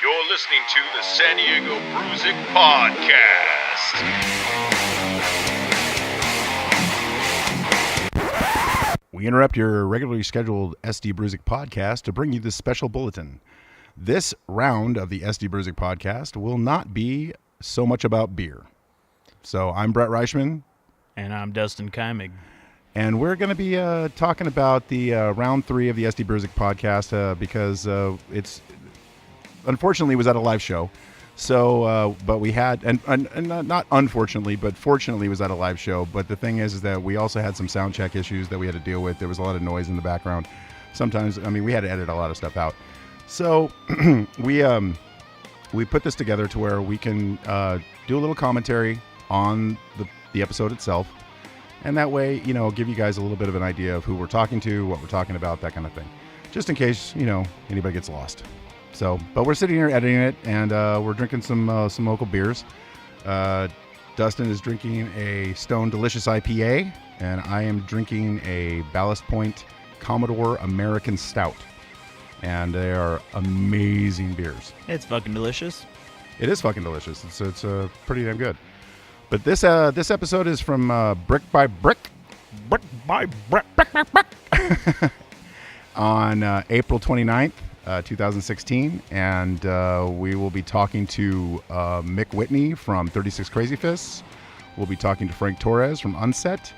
You're listening to the San Diego Brewzik Podcast. We interrupt your regularly scheduled SD Brewzik Podcast to bring you this special bulletin. This round of the SD Brewzik Podcast will not be so much about beer. So I'm Brett Reichman. And I'm Dustin Keimig. And we're going to be talking about the round 3 of the SD Brewzik Podcast because it's unfortunately was at a live show. So, but we had, and not unfortunately, but fortunately was at a live show. But the thing is that we also had some sound check issues that we had to deal with. There was a lot of noise in the background. Sometimes, I mean, we had to edit a lot of stuff out. So we put this together to where we can do a little commentary on the episode itself. And that way, you know, give you guys a little bit of an idea of who we're talking to, what we're talking about, that kind of thing. Just in case, you know, anybody gets lost. So, but we're sitting here editing it, and we're drinking some local beers. Dustin is drinking a Stone Delicious IPA, and I am drinking a Ballast Point Commodore American Stout. And they are amazing beers. It's fucking delicious. It is fucking delicious. It's pretty damn good. But this episode is from Brick by Brick on April 29th, 2016. And we will be talking to Mick Whitney from 36 Crazy Fists. We'll be talking to Frank Torres from Unset.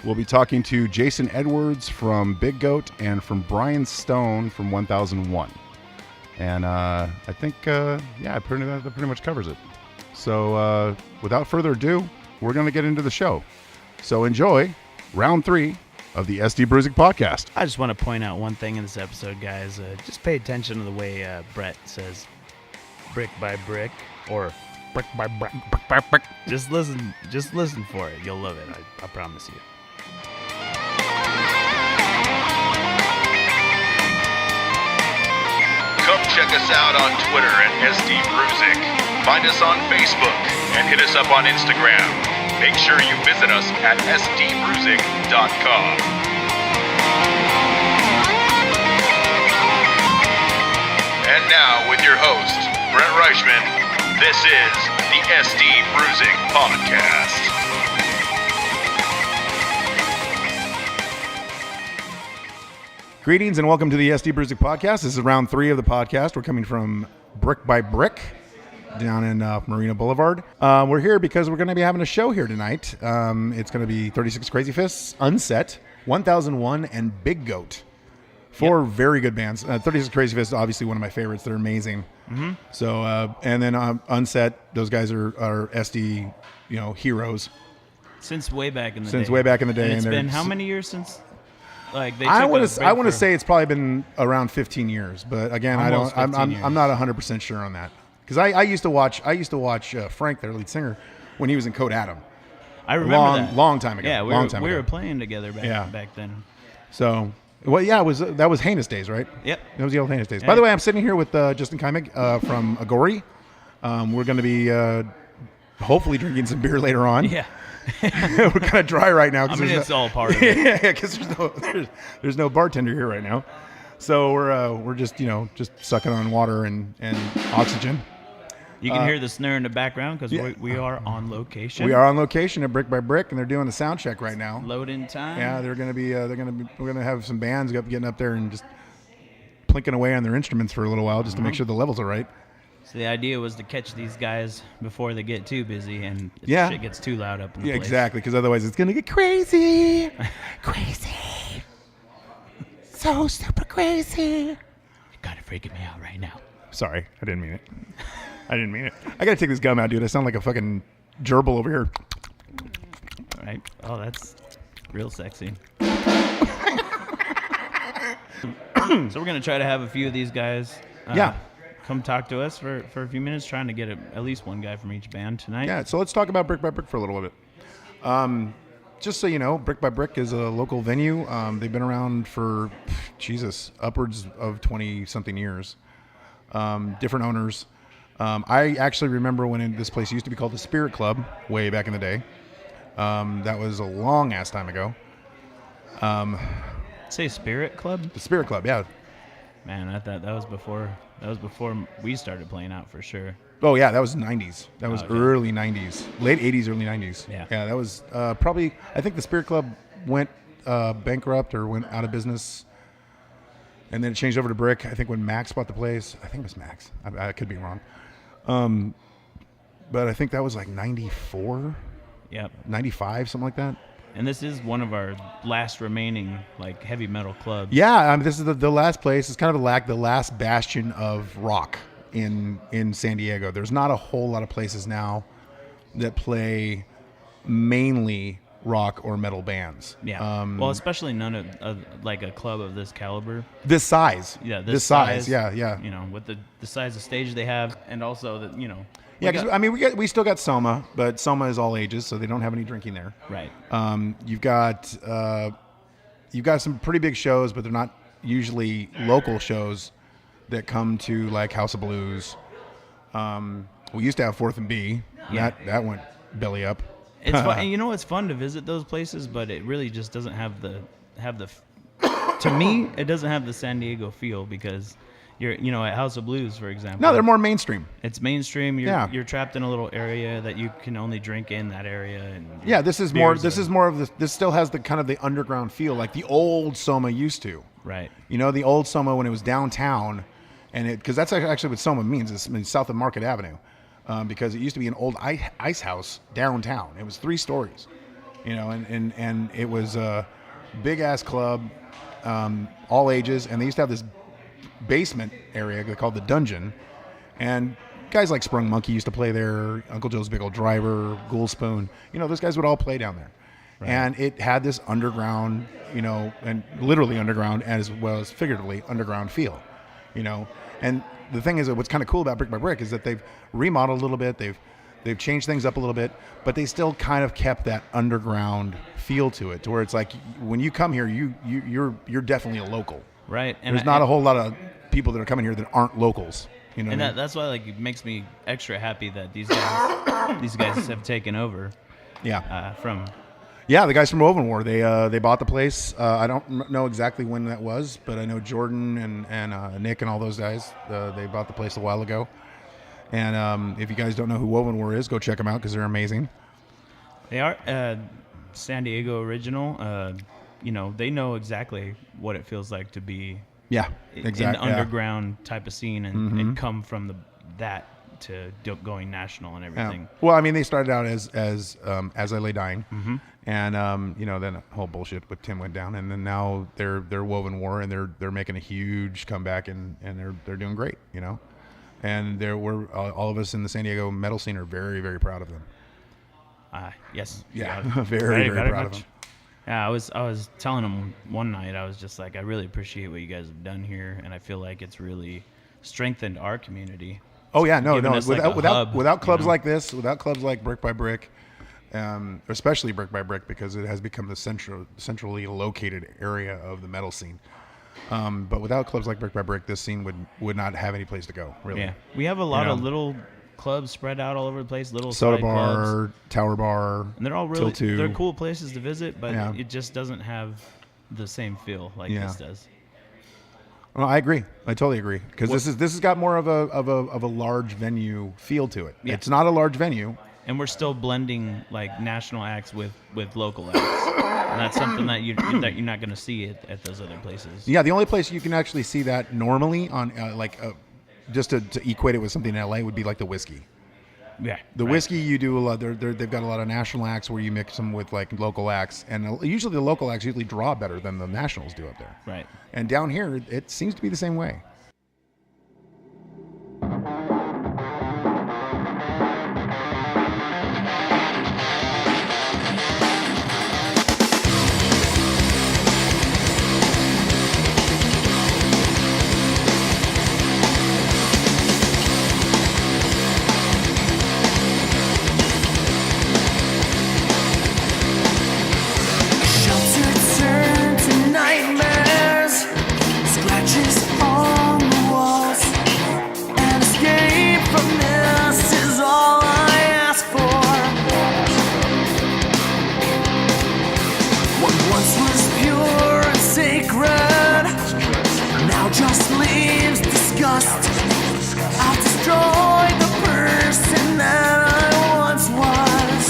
We'll be talking to Jason Edwards from Big Goat and from Brian Stone from 1001. And I think, that pretty much covers it. So without further ado, we're going to get into the show. So enjoy round 3 of the SD Brewzik Podcast. I just want to point out one thing in this episode, guys. Just pay attention to the way Brett says brick by brick or brick by brick, brick by brick. Just listen for it. You'll love it. I promise you. Come check us out on Twitter at SD Brewzik. Find us on Facebook and hit us up on Instagram. Make sure you visit us at sdbrewzik.com. And now with your host, Brett Reichman, this is the SD Brewzik Podcast. Greetings and welcome to the SD Brewzik Podcast. This is round 3 of the podcast. We're coming from Brick by Brick down in Marina Boulevard. We're here because we're going to be having a show here tonight. It's going to be 36 Crazy Fists, Unset, 1001, and Big Goat. 4 very good bands. 36 Crazy Fists is obviously one of my favorites. They're amazing. Mm-hmm. So, and then Unset, those guys are SD, heroes. Since way back in the day. Since way back in the day. And it's been how many years since? Like they I want to say it's probably been around 15 years, but again, I'm not 100% sure on that. Because I used to watch Frank, their lead singer, when he was in Code Adam. I remember that. Long time ago. Yeah, we were playing together back then. So, well, yeah, that was Heinous Days, right? Yep. That was the old Heinous Days. Yeah. By the way, I'm sitting here with Justin Keimig from Agori. We're going to be hopefully drinking some beer later on. Yeah. We're kind of dry right now. It's all part of it. Yeah, because there's no bartender here right now. So we're just sucking on water and oxygen. You can hear the snare in the background because we are on location. We are on location at Brick by Brick, and they're doing the sound check right now. Load-in time. Yeah, we're gonna have some bands getting up there and just plinking away on their instruments for a little while just to make sure the levels are right. So the idea was to catch these guys before they get too busy and shit gets too loud up in the place. Exactly, because otherwise it's gonna get crazy, crazy, so super crazy. You're kind of freaking me out right now. Sorry, I didn't mean it. I gotta take this gum out, dude. I sound like a fucking gerbil over here. All right. Oh, that's real sexy. So we're gonna try to have a few of these guys. Come talk to us for a few minutes, trying to get at least one guy from each band tonight. Yeah. So let's talk about Brick by Brick for a little bit. Just so you know, Brick by Brick is a local venue. They've been around for upwards of 20-something years. Different owners. I actually remember when this place used to be called the Spirit Club way back in the day. That was a long ass time ago. Say Spirit Club? The Spirit Club, yeah. Man, I thought that was before we started playing out for sure. Oh yeah, that was 90s. That was Okay. early 90s, late 80s, early 90s. Yeah. That was probably. I think the Spirit Club went bankrupt or went out of business, and then it changed over to Brick. I think when Max bought the place. I think it was Max. I could be wrong. But I think that was like 94, Yep. 95, something like that. And this is one of our last remaining like heavy metal clubs. Yeah, this is the last place. It's kind of the last bastion of rock in San Diego. There's not a whole lot of places now that play mainly rock or metal bands. Yeah. Well, especially none of like a club of this caliber. This size. Yeah. This size. Yeah. You know, with the size of stage they have, and also that Yeah, because I mean, we still got Soma, but Soma is all ages, so they don't have any drinking there. Right. You've got some pretty big shows, but they're not usually local shows that come to like House of Blues. We used to have Fourth and B. Yeah. That went belly up. It's fun, and it's fun to visit those places, but it really just doesn't have the to me, it doesn't have the San Diego feel because you're at House of Blues, for example. No, they're more mainstream. It's mainstream. Yeah. You're trapped in a little area that you can only drink in that area. And Yeah, this is more of the. This still has the kind of the underground feel, like the old Soma used to. Right. The old Soma when it was downtown, and because that's actually what Soma means. It's south of Market Avenue, because it used to be an old ice house downtown. It was 3 stories, and it was a big ass club, all ages, and they used to have this basement area they called the Dungeon, and guys like Sprung Monkey used to play there. Uncle Joe's Big Old Driver, Ghoul Spoon, those guys would all play down there. Right. And it had this underground, and literally underground as well as figuratively underground feel, And the thing is that what's kind of cool about Brick by Brick is that they've remodeled a little bit, they've changed things up a little bit, but they still kind of kept that underground feel to it, to where it's like when you come here, you're definitely a local. Right. And there's not a whole lot of people that are coming here that aren't locals. And that's why it makes me extra happy that these guys have taken over. Yeah. Yeah, the guys from Woven War, they bought the place. I don't know exactly when that was, but I know Jordan and Nick and all those guys, they bought the place a while ago. And if you guys don't know who Woven War is, go check them out because they're amazing. They are San Diego original. They know exactly what it feels like to be in the underground type of scene and come from that to going national and everything. Yeah. Well, I mean, they started out as I Lay Dying, and then whole bullshit with Tim went down, and then now they're Woven War, and they're making a huge comeback, and they're doing great, and we're all of us in the San Diego metal scene are very, very proud of them. Yes. Yeah, very, very proud of them. Yeah, I was telling them one night, I was just like, I really appreciate what you guys have done here, and I feel like it's really strengthened our community. Oh yeah, no. Hub, Without clubs like this, without clubs like Brick by Brick, especially Brick by Brick, because it has become the centrally located area of the metal scene. But without clubs like Brick by Brick, this scene would not have any place to go. Really. Yeah, we have a lot of little clubs spread out all over the place, little Soda side Bar, clubs. Tower Bar, And they're all really Till 2. they're cool places to visit, but it just doesn't have the same feel like this does. Well, I agree. I totally agree because this has got more of a large venue feel to it. Yeah. It's not a large venue, and we're still blending like national acts with local acts, and that's something that you're not going to see at those other places. Yeah, the only place you can actually see that normally on just to equate it with something in LA would be like the Whiskey. Yeah, the Whiskey you do a lot. They've got a lot of national acts where you mix them with like local acts, and usually the local acts usually draw better than the nationals do up there. Right. And down here, it seems to be the same way. Just leave. disgust. I'll destroy the person that I once was.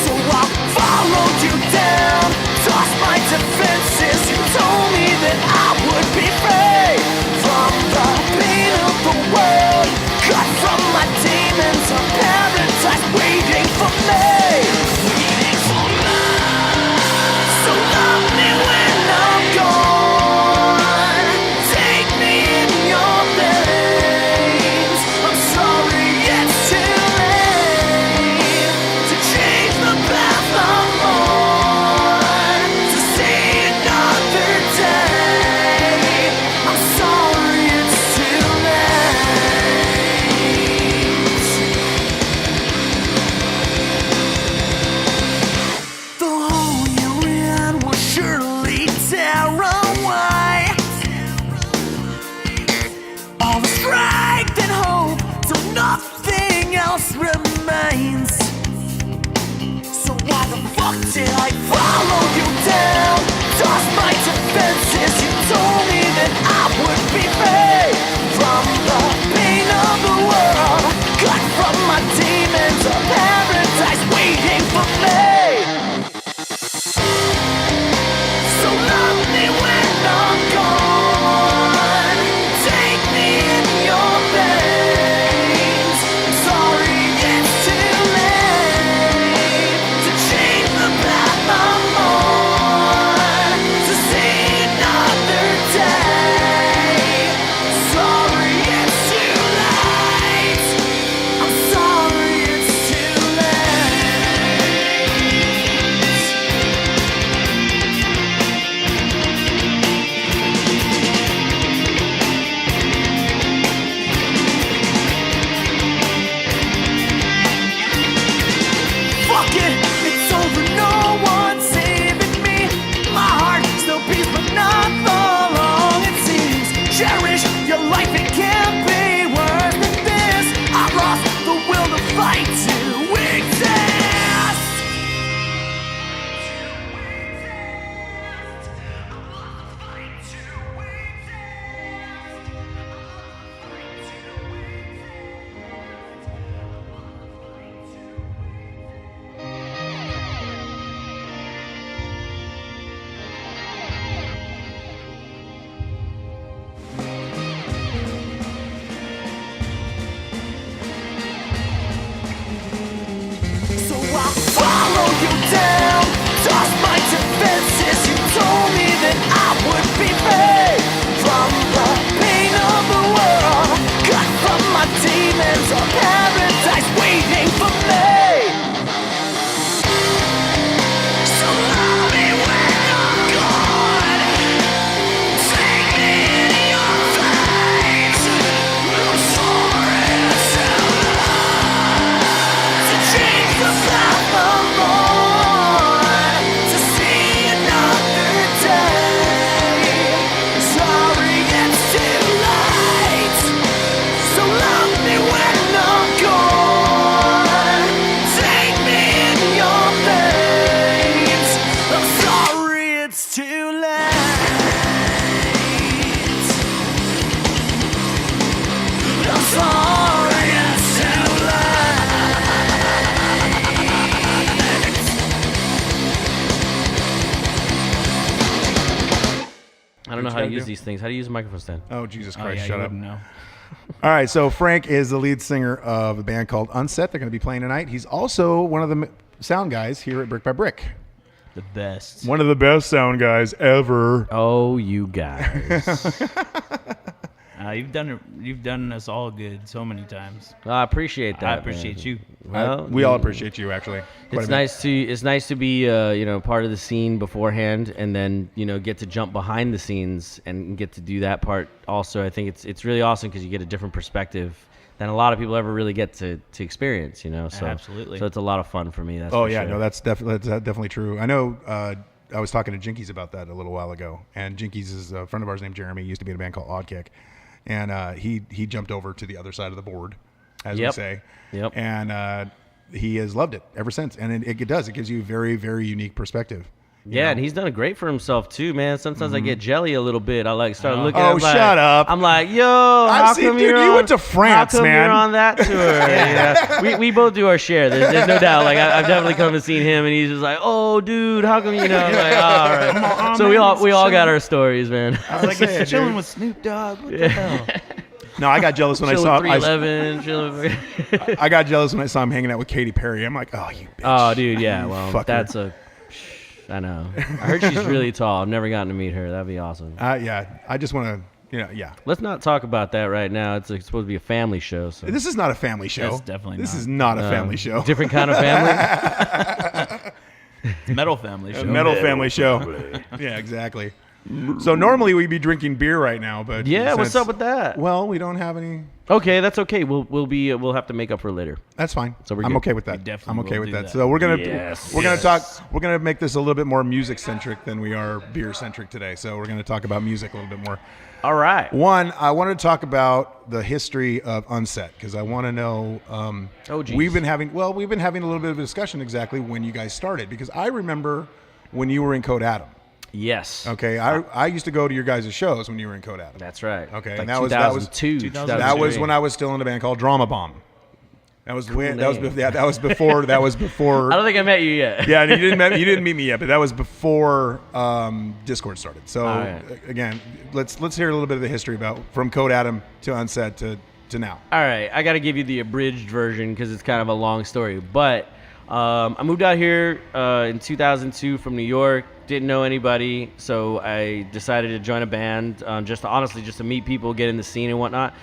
So I followed you down, tossed my defenses. You told me that I would be free from the pain of the world, cut from my demons, a paradise waiting for me. Waiting for me. So love me when I'm gone. Take me in your veins. I'm sorry it's too late to change the path I'm on, to see another day. I'm sorry it's too late. The hole you're in will surely tear away all the strength and hope till nothing else remains. So why the fuck did I follow you down? Toss my defenses. You told me that I would be free from the pain of the world, cut from my demons, a paradise waiting for me. So love me when I'm gone. Take me in your veins. Sorry it's too late to change the path I'm on, to see another day. Sorry it's too late. I'm sorry it's too late. Fuck it, it's over, no one's saving me. My heart still beats, but not for long it seems. Cherish your life, it can't be worse than this. I've lost the will to fight to exist. So I followed you down, tossed my defenses. You told me that I would be free from the pain of the world, cut from my demons, a paradise waiting for me. So love me when I'm gone. Take me in your veins. I'm sorry it's too late to change the path I'm on, to see another day. Sorry it's too late. So love me when I'm gone. Take me in your veins. I'm sorry it's too late. I'm sorry it's too late. I don't know how to use these things. How do you use a microphone stand? Oh, Jesus Oh, Christ, yeah, shut you up. wouldn't know. All right, so Frank is the lead singer of a band called Unset. They're going to be playing tonight. He's also one of the sound guys here at Brick by Brick. The best. One of the best sound guys ever. Oh, you guys. You've done us all good so many times. I appreciate that. I appreciate man. you. Well, We all appreciate you, actually. Quite a bit. It's nice to be part of the scene beforehand, and then get to jump behind the scenes and get to do that part also. I think it's really awesome because you get a different perspective than a lot of people ever really get to experience. So Absolutely. So it's a lot of fun for me. That's Oh for yeah, sure. no, that's definitely true. I know. I was talking to Jinkies about that a little while ago, and Jinkies is a friend of ours named Jeremy. He used to be in a band called Odd Kick, and he jumped over to the other side of the board, as we Yep. say. Yep. And he has loved it ever since, and it does. It gives you a very, very unique perspective. Yeah, and he's done great for himself too, man. Sometimes I get jelly a little bit. I like start looking. Oh, I'm like, shut up. I'm like, yo, how see, come dude, you're you on, went to France, how come man. You're on that tour. Yeah. We both do our share. There's no doubt. Like I've definitely come and seen him, and he's just like, oh, dude, how come I'm like, all right. So we all got our stories, man. I was like, it's chilling with Snoop Dogg. What the hell? No, I got jealous when I saw. 311. I got jealous when I saw him hanging out with Katy Perry. I'm like, oh, you bitch. Oh, dude, yeah. You Well, fucker. that's a. I know. I heard she's really tall. I've never gotten to meet her. That'd be awesome. Yeah, I just want to, yeah. Let's not talk about that right now. It's supposed to be a family show. So. This is not a family show. That's definitely This not. is not a family show. Different kind of family. Metal family show. Metal family show. Yeah, exactly. So normally we'd be drinking beer right now, but Yeah, what's since- up with that? Well, we don't have any. Okay, that's okay. We'll have to make up for later. That's fine. So we're I'm good. okay with that. We definitely I'm okay will with do that. that. So we're gonna Yes. we're gonna talk. We're gonna make this a little bit more music centric than we are beer centric today. So we're gonna talk about music a little bit more. All right. One, I want to talk about the history of Unset because I want to know. Oh, geez. we've been having a little bit of a discussion exactly when you guys started because I remember when you were in Code Adam. Yes. Okay, I used to go to your guys' shows when you were in Code Adam. That's right. Okay, Like and that was 2002. that was when I was still in a band called Drama Bomb. That was before. That was before. I don't think I met you yet. Yeah, and you didn't meet me yet, but that was before Discord started. So All right. again, let's hear a little bit of the history about from Code Adam to Unset to now. All right, I got to give you the abridged version because it's kind of a long story. But I moved out here in 2002 from New York. Didn't know anybody, so I decided to join a band just to meet people, get in the scene and whatnot.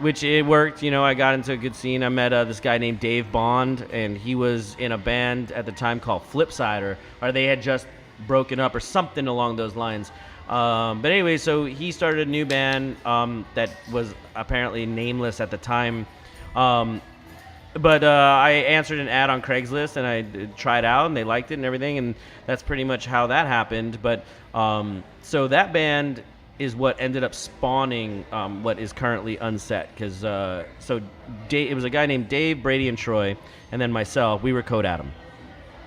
Which it worked. I got into a good scene. I met this guy named Dave Bond, and he was in a band at the time called Flipside, or they had just broken up or something along those lines. But anyway, so he started a new band that was apparently nameless at the time. But I answered an ad on Craigslist, and I tried out, and they liked it and everything, and that's pretty much how that happened. But so that band is what ended up spawning what is currently Unset, because it was a guy named Dave, Brady, and Troy, and then myself. We were Code Adam.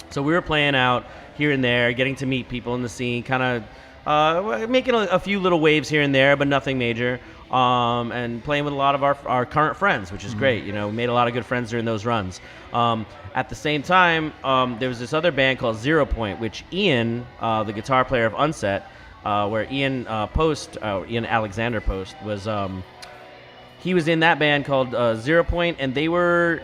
So we were playing out here and there, getting to meet people in the scene, kind of making a few little waves here and there, but nothing major. And playing with a lot of our current friends, which is great. We made a lot of good friends during those runs. At the same time, there was this other band called 0 Point, which Ian, the guitar player of Unset, where Ian Alexander Post was, he was in that band called 0 Point, and they were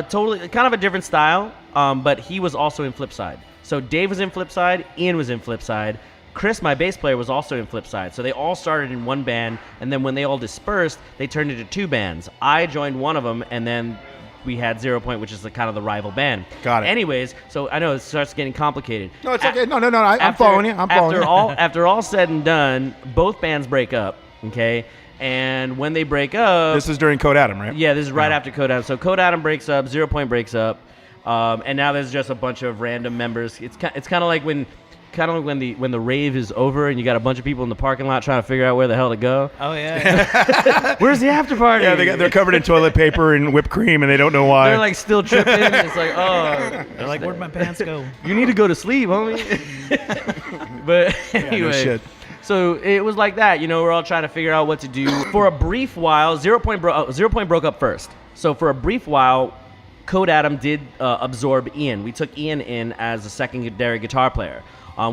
totally kind of a different style, but he was also in Flipside. So Dave was in Flipside, Ian was in Flipside, Chris, my bass player, was also in Flipside. So they all started in one band, and then when they all dispersed, they turned into two bands. I joined one of them, and then we had 0 Point, which is kind of the rival band. Got it. Anyways, so I know it starts getting complicated. No, it's okay. No. I'm following you. After all said and done, both bands break up, okay? And when they break up... This is during Code Adam, right? Yeah, this is right after Code Adam. So Code Adam breaks up, 0 Point breaks up, and now there's just a bunch of random members. It's kind of like when the rave is over and you got a bunch of people in the parking lot trying to figure out where the hell to go. Oh, yeah. Where's the after party? Yeah, they're covered in toiit paper and whipped cream, and they don't know why. They're like still tripping. It's like, oh. They're like, where'd my pants go? You need to go to sleep, homie. But anyway. no shit. So it was like that. We're all trying to figure out what to do. For a brief while, 0 Point broke up first. So for a brief while, Code Adam did absorb Ian. We took Ian in as a secondary guitar player.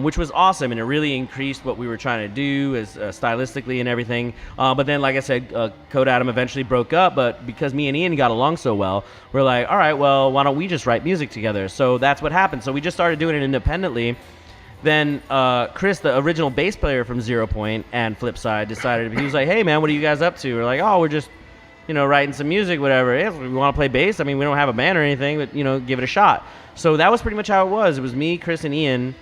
Which was awesome, and it really increased what we were trying to do as stylistically and everything. But then, like I said, Code Adam eventually broke up, but because me and Ian got along so well, we're like, all right, well, why don't we just write music together? So that's what happened. So we just started doing it independently. Then Chris, the original bass player from 0 Point and Flipside, decided, he was like, hey, man, what are you guys up to? We're like, oh, we're just, writing some music, whatever. Yeah, we want to play bass. I mean, we don't have a band or anything, but, give it a shot. So that was pretty much how it was. It was me, Chris, and Ian.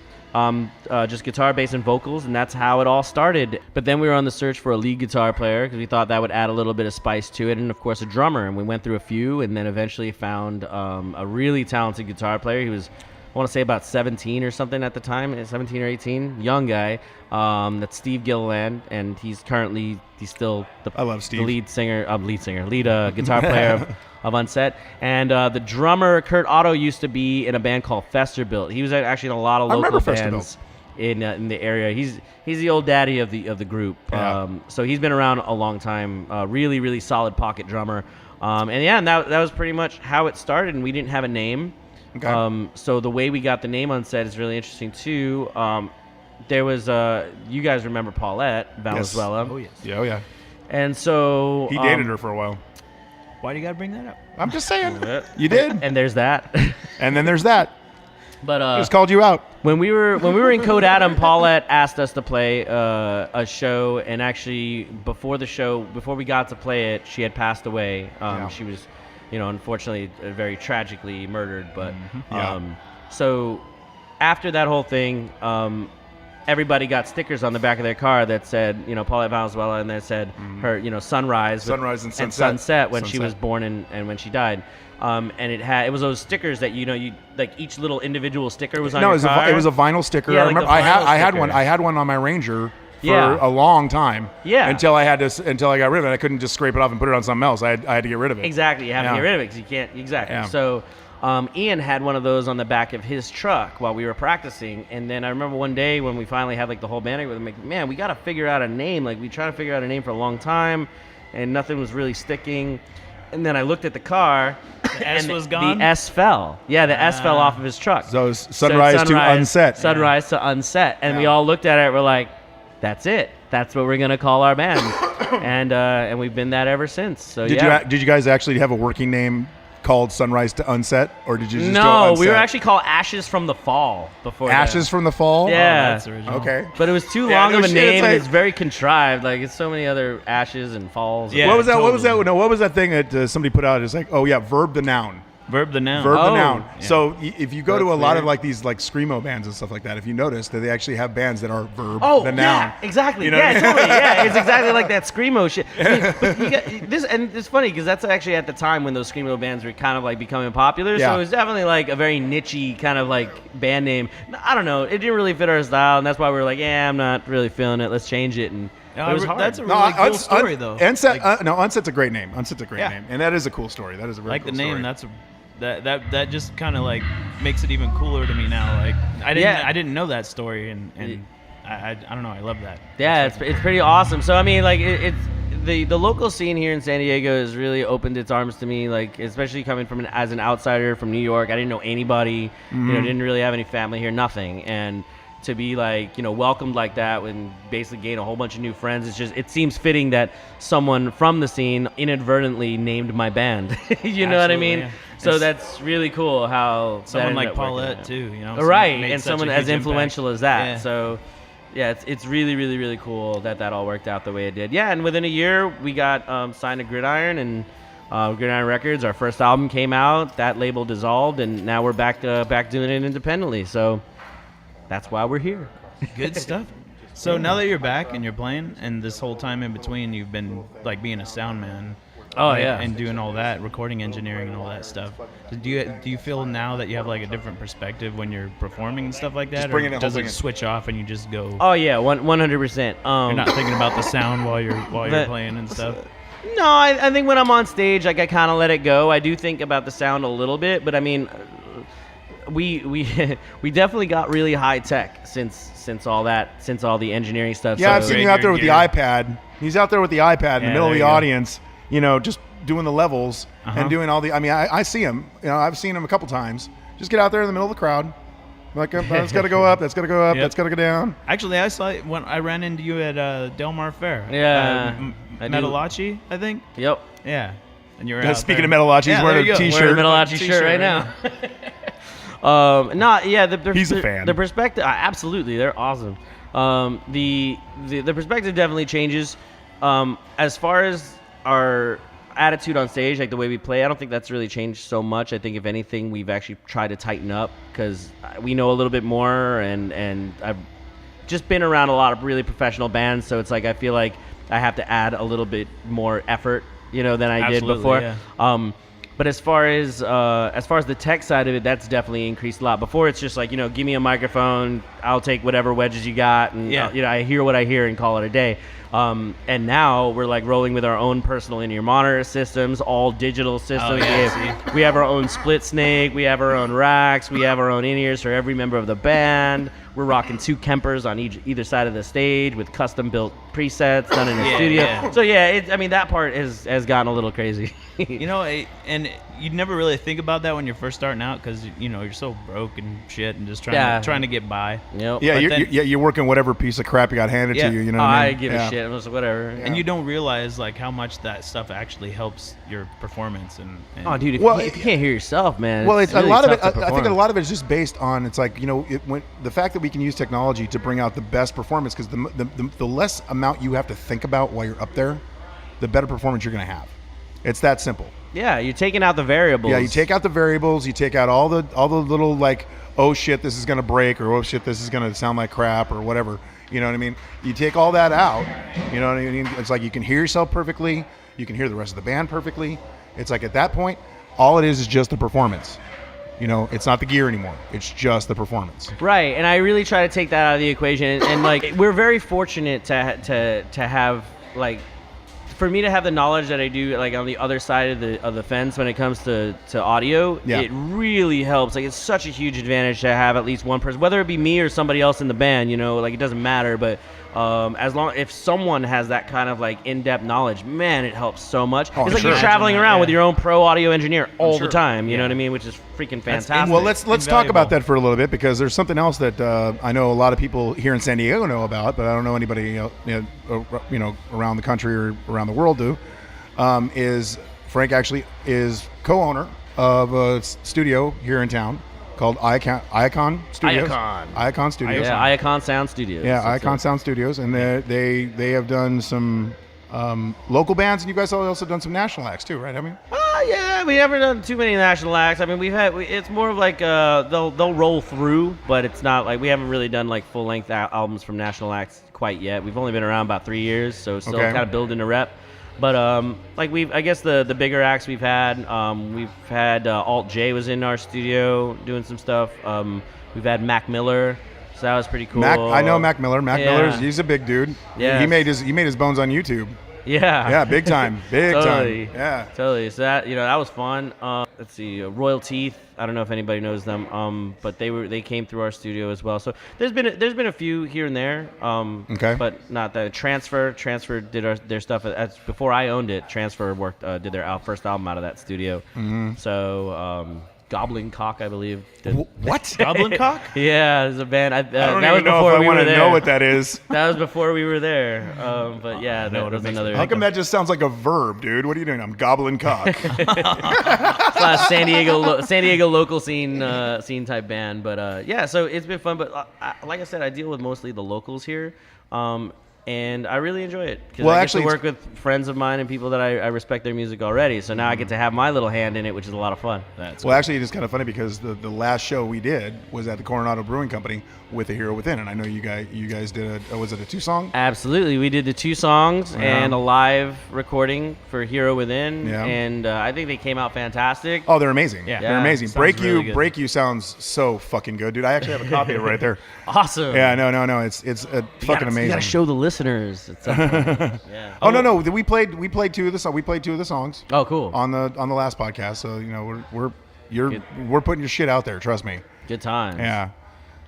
Just guitar, bass, and vocals, and that's how it all started. But then we were on the search for a lead guitar player because we thought that would add a little bit of spice to it, and of course a drummer. And we went through a few, and then eventually found a really talented guitar player. He was, I want to say, about 17 or something at the time, 17 or 18, young guy. That's Steve Gilliland, and he's still I love Steve. the lead guitar player of Unset. And the drummer Kurt Otto used to be in a band called Festerbuilt. He was actually in a lot of I local remember bands in the area. He's the old daddy of the group. Yeah. So he's been around a long time. Really, really solid pocket drummer. And that was pretty much how it started. And we didn't have a name. Okay. So the way we got the name Unset is really interesting too. There was you guys remember Paulette Valenzuela? Oh yes. Yeah, oh yeah. And so He dated her for a while. Why do you gotta bring that up? I'm just saying. You did. And there's that. And then there's that. But Just called you out. when we were in Code Adam, Paulette asked us to play a show, and actually before we got to play it, she had passed away. Yeah. She was, unfortunately, very tragically murdered. But Yeah. so after that whole thing, everybody got stickers on the back of their car that said, Paulette Valenzuela, and that said her, Sunrise Sunrise and Sunset when she Sunset. was born and when she died. And it was those stickers that you like each little individual sticker was on No, your car. it was a vinyl sticker. Yeah, I like remember the vinyl I had sticker. one. I had one on my Ranger for Yeah. a long time. Yeah. Until I got rid of it. I couldn't just scrape it off and put it on something else. I had to get rid of it. Exactly, you have to Yeah. get rid of it because you can't. Exactly. Yeah. So Ian had one of those on the back of his truck while we were practicing, and then I remember one day when we finally had like the whole band with him, like, man, we got to figure out a name. Like we tried to figure out a name for a long time, and nothing was really sticking. And then I looked at the car. The S and was gone? The S fell. Yeah, the S fell off of his truck. So it's Sunrise to Unset. Sunrise to Unset. And we Yeah. all looked at it. We're like, that's it. That's what we're going to call our band. and we've been that ever since. So Did you guys actually have a working name called Sunrise to Unset, or did you just go No, Unset? we were actually called Ashes from the Fall before Ashes that. from the Fall. Yeah. That's original. Okay. But it was too Yeah, long no of a shit, name, it's and like- it's very contrived. Like, it's so many other ashes and falls. Yeah. What was that? What was that? totally. No, what was that thing that somebody put out? It's like, oh yeah, verb the noun. Verb the noun. Verb the Oh. noun. Yeah. So if you go to a That's lot weird. of like these like screamo bands and stuff like that, if you notice that they actually have bands that are verb Oh, the noun. yeah, exactly. You know what I Yeah, mean? totally. Yeah, it's exactly like that screamo shit. I mean, but you got this, and it's funny because that's actually at the time when those screamo bands were kind of like becoming popular. Yeah. So it was definitely like a very niche-y kind of like band name. I don't know. It didn't really fit our style, and that's why we were like, yeah, I'm not really feeling it. Let's change it. And No, it was hard. that's a really cool story, though. Unset, Like, Unset's a great name. Unset's a great Yeah. name, and that is a cool story. That is a really like cool the name. story. That's that just kind of like makes it even cooler to me now. Like I didn't know that story, and I don't know. I love that. Yeah, it's pretty awesome. So I mean, like it's the local scene here in San Diego has really opened its arms to me. Like especially coming from as an outsider from New York, I didn't know anybody. Didn't really have any family here, nothing. And to be like welcomed like that and basically gain a whole bunch of new friends, it seems fitting that someone from the scene inadvertently named my band. You know what I Absolutely, mean? yeah. So It's- that's really cool how that Someone ended like up working Paulette out. too, Right, made and such a someone as huge influential impact. as that. Yeah. So, yeah, it's really, really, really cool that all worked out the way it did. Yeah, and within a year, we got signed to Gridiron and Gridiron Records. Our first album came out. That label dissolved, and now we're back doing it independently. So that's why we're here. Good stuff. So now that you're back and you're playing, and this whole time in between, you've been like being a sound man. Oh, like, yeah. and doing all that, recording engineering and all that stuff. Do you feel now that you have like a different perspective when you're performing and stuff like that, Just bring or it in, does bring it it. switch off and you just go? Oh yeah, 100%. You're not thinking about the sound while you're But- playing and stuff. No, I think when I'm on stage, like I kind of let it go. I do think about the sound a little bit, but I mean, we we definitely got really high tech since all the engineering stuff. Yeah, I've so, seen you Great out there with the gear. iPad. He's out there with the iPad in the Yeah, middle of there the you go. audience, just doing the levels Uh-huh. and doing all the. I mean, I see him. I've seen him a couple times. Just get out there in the middle of the crowd. Like, that's got to go up. That's got to go up. Yep. That's got to go down. Actually, I saw it when I ran into you at Del Mar Fair. Yeah, I do. Metalachi, I think. Yep. Yeah, and you were out Speaking there. of Metalachi, he's Yeah, wearing there a you go. t-shirt. Wearing a Metalachi shirt right now. He's a fan. The perspective, absolutely, they're awesome. The perspective definitely changes. As far as our attitude on stage, like the way we play, I don't think that's really changed so much. I think if anything, we've actually tried to tighten up because we know a little bit more, and I've just been around a lot of really professional bands, so it's like I feel like I have to add a little bit more effort, than I did Absolutely, before. yeah. But as far as the tech side of it, that's definitely increased a lot. Before it's just like, give me a microphone, I'll take whatever wedges you got, and Yeah. I hear what I hear and call it a day. And now we're like rolling with our own personal in-ear monitor systems, all digital systems. We have our own split snake. We have our own racks. We have our own in-ears for every member of the band. We're rocking 2 Kempers on either side of the stage with custom-built presets done in the studio. Yeah. So yeah, I mean that part has gotten a little crazy. And you'd never really think about that when you're first starting out because you're so broke and shit and just trying to get by. Yep. Yeah, you're working whatever piece of crap you got handed to you. You know what I I mean? give a shit. I'm just whatever. And you don't realize like how much that stuff actually helps your performance. And Oh, dude, if you can't hear yourself, man. Well, it's a really lot of it. tough to I think a perform. lot of it is just based on it's like when the fact that we can use technology to bring out the best performance because the less amount you have to think about while you're up there, the better performance you're going to have. It's that simple. Yeah, you're taking out the variables. Yeah, you take out the variables. You take out all the little like, oh shit, this is going to break, or oh shit, this is going to sound like crap, or whatever. You know what I mean? You take all that out. You know what I mean? It's like you can hear yourself perfectly. You can hear the rest of the band perfectly. It's like at that point, all it is just the performance. It's not the gear anymore. It's just the performance. Right, and I really try to take that out of the equation. And like, we're very fortunate to have like, for me to have the knowledge that I do, like on the other side of the fence when it comes to audio. Yeah. It really helps. Like, it's such a huge advantage to have at least one person, whether it be me or somebody else in the band. Like it doesn't matter, but. If someone has that kind of like in-depth knowledge, man, it helps so much. Oh, it's like sure. you're traveling around with your own pro audio engineer all sure. the time. You know what I mean? Which is freaking fantastic. Well, let's talk about that for a little bit because there's something else that I know a lot of people here in San Diego know about, but I don't know anybody around the country or around the world do. Is Frank actually is co-owner of a studio here in town called Icon Studios. Icon Studios. Yeah, Icon Sound Studios. Yeah, That's Icon it. Sound Studios, and they have done some local bands, and you guys have also done some national acts too, right? I mean, Yeah, we haven't done too many national acts. I mean, it's more of like they'll roll through, but it's not like we haven't really done like full length albums from national acts quite yet. We've only been around about 3 years, so still kind of building a rep. But I guess the bigger acts we've had Alt J was in our studio doing some stuff. We've had Mac Miller, so that was pretty cool. I know Mac Miller. Mac Yeah. Miller's he's a big dude. Yes. He made his bones on YouTube. Yeah. Yeah, big time, big Totally. time. Yeah. Totally. So that was fun. Let's see, Royal Teeth. I don't know if anybody knows them. But they came through our studio as well. So there's been a few here and there. Okay. But not that Transfer did their stuff before I owned it. Transfer did their first album out of that studio. Mm-hmm. So Goblin Cock, I believe. What? Goblin Cock? Yeah, there's a band. I don't that even was know before if I we want were to there. know what that is. That was before we were there. But yeah, that was another. How come that just sounds like a verb, dude? What are you doing? I'm gobbling cock. San Diego local scene type band, but yeah, so it's been fun. But like I said, I deal with mostly the locals here, and I really enjoy it because I get to work with friends of mine and people that I respect their music already. So now I get to have my little hand in it, which is a lot of fun. Well, actually, it's kind of funny because the last show we did was at the Coronado Brewing Company with A Hero Within, and I know you guys did was it a 2-song? Absolutely, we did the 2 songs Yeah. and a live recording for Hero Within, Yeah. and I think they came out fantastic. Oh, they're amazing. Yeah. They're amazing. Sounds really good. Break You sounds so fucking good, dude. I actually have a copy of it right there. Awesome. Yeah, no, it's fucking amazing. You gotta show the listeners. It's yeah. Oh no, we played 2 of the songs Oh, cool. on the last podcast. So we're putting your shit out there. Trust me. Good times. Yeah.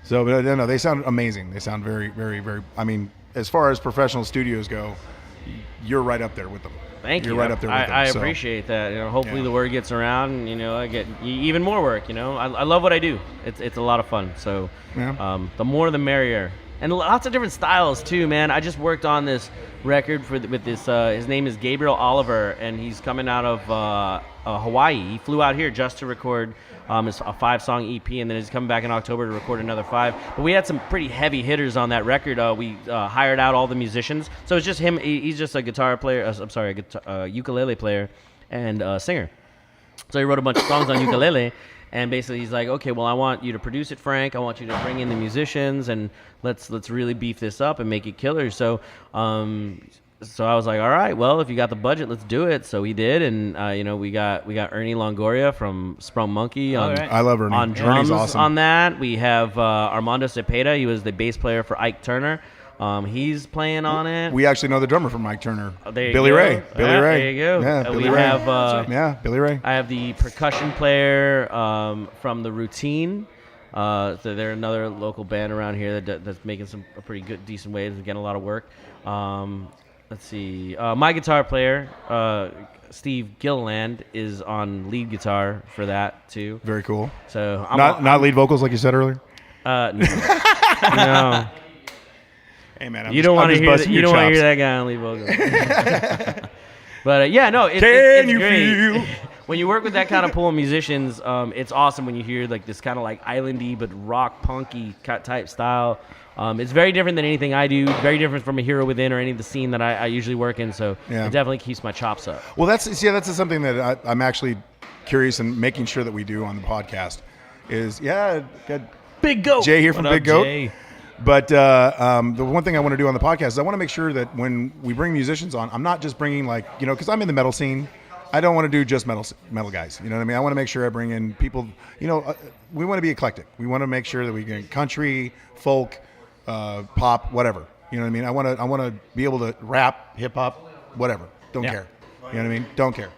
So, but no, they sound amazing. They sound very, very, very. I mean, as far as professional studios go, you're right up there with them. Thank you. You're right up there with them. I so. appreciate that. Hopefully Yeah. the word gets around. And, I get even more work. I love what I do. It's a lot of fun. So, Yeah. the more the merrier. And lots of different styles too, man. I just worked on this record with this. His name is Gabriel Oliver, and he's coming out of Hawaii. He flew out here just to record a 5-song EP, and then he's coming back in October to record another 5. But we had some pretty heavy hitters on that record. We hired out all the musicians, so it's just him. He's just a guitar player. A ukulele player and singer. So he wrote a bunch of songs on ukulele. And basically, he's like, okay, well, I want you to produce it, Frank. I want you to bring in the musicians, and let's really beef this up and make it killer. So, so I was like, all right, well, if you got the budget, let's do it. So we did, and we got Ernie Longoria from Sprung Monkey on I love Ernie. on drums Ernie's awesome. on that. We have Armando Cepeda. He was the bass player for Ike Turner. He's playing on it. We actually know the drummer from Mike Turner. There you Billy go. Ray. Billy Yeah, Ray. there you go. Yeah, Billy we Ray. have Billy Ray. I have the percussion player from The Routine. So they're another local band around here that's making a pretty good, decent waves and getting a lot of work. Let's see. My guitar player, Steve Gilliland, is on lead guitar for that too. Very cool. So Not lead vocals like you said earlier. No. No. Hey man, You don't want to hear that. You don't want to hear that guy on lead vocals. But yeah, no. It's you great. feel? When you work with that kind of pool of musicians, it's awesome when you hear like this kind of like islandy but rock punky type style. It's very different than anything I do. Very different from a Hero Within or any of the scene that I usually work in. So Yeah. it definitely keeps my chops up. Well, that's something that I'm actually curious and making sure that we do on the podcast. Got Big Goat. Jay here from What up, Big Goat. Jay? But the one thing I want to do on the podcast is I want to make sure that when we bring musicians on, I'm not just bringing because I'm in the metal scene. I don't want to do just metal guys. You know what I mean? I want to make sure I bring in people. We want to be eclectic. We want to make sure that we get country, folk, pop, whatever. You know what I mean? I want to be able to rap, hip hop, whatever. Don't care. You know what I mean? Don't care.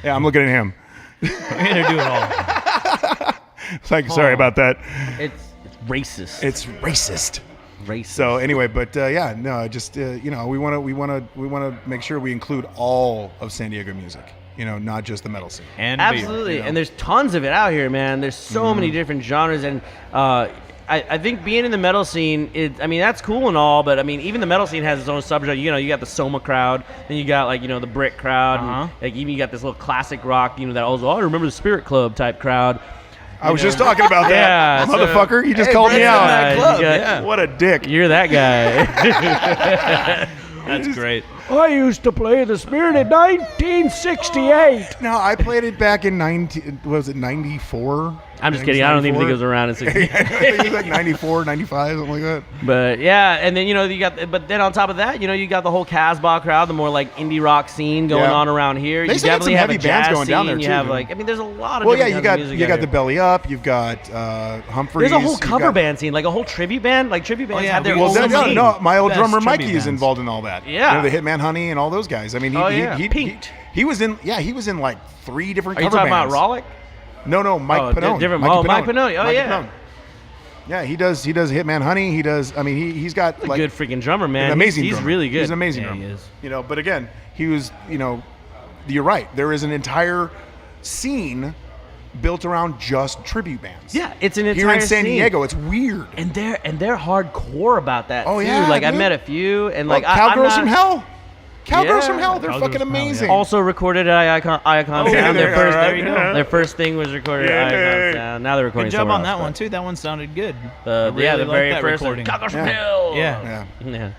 Yeah, I'm looking at him. We're gonna do it all. It's like, sorry about that. It's racist. It's racist. Racist. So anyway, but just we want to make sure we include all of San Diego music. Not just the metal scene. And Absolutely, beer, and there's tons of it out here, man. There's so many different genres, and I think being in the metal scene, that's cool and all, but even the metal scene has its own subgenre. You got the Soma crowd, then you got the Brick crowd, and, even you got this little classic rock, that also I remember the Spirit Club type crowd. I was just talking about that. Yeah, so- Motherfucker, you just Hey, called me Brett's in out. that club, you got- yeah. What a dick. You're that guy. That's great. I used to play the Spirit in 1968. No, I played it back in 94? I'm just kidding. I don't even think it was around in 68. I think it was like 94, 95, something like that. But yeah, and then but then on top of that, you got the whole Casbah crowd, the more like indie rock scene going Yeah. on around here. They You still got definitely some have heavy a bands jazz going down there, scene. You too, have man. there's a lot of Well, yeah, different you kinds got of music you out got the here. Belly Up, you've got Humphreys. There's a whole you've cover got- band scene, like a whole tribute band. Like tribute bands yeah, have their we own will Well, scene. no, my old Best drummer tribute Mikey is bands. involved in all that. Yeah. The Hitman Honey and all those guys. I mean, he Pinked. he was in like 3 different Are you cover talking bands. about Rollick? No, Mike Pannone. different. Mikey Mike Pannone. Oh, Mikey yeah. Pannone. Yeah, he does Hitman Honey. He does. I mean, he's got A like good freaking drummer, man. an amazing. He's drummer. really good. He's an amazing Yeah, he drummer. is. But again, he was. You're right. There is an entire scene built around just tribute bands. Yeah, it's an entire here in San scene. Diego. It's weird. And they're hardcore about that Oh, too. yeah, Like I dude. met a few, and like Cowgirls I'm not, from Hell. Cowgirls Yeah. from Hell. They're Cowgirls fucking from Hell, yeah. amazing. Also recorded at Icon Oh, yeah, Sound. there- there you go. Their first thing was recorded at Yeah. Icon Sound. Now they're recording Good job somewhere on that else, one too. That one sounded good. but, I really the liked very that first recording. Cowgirls from Yeah. Hell. Yeah. Yeah.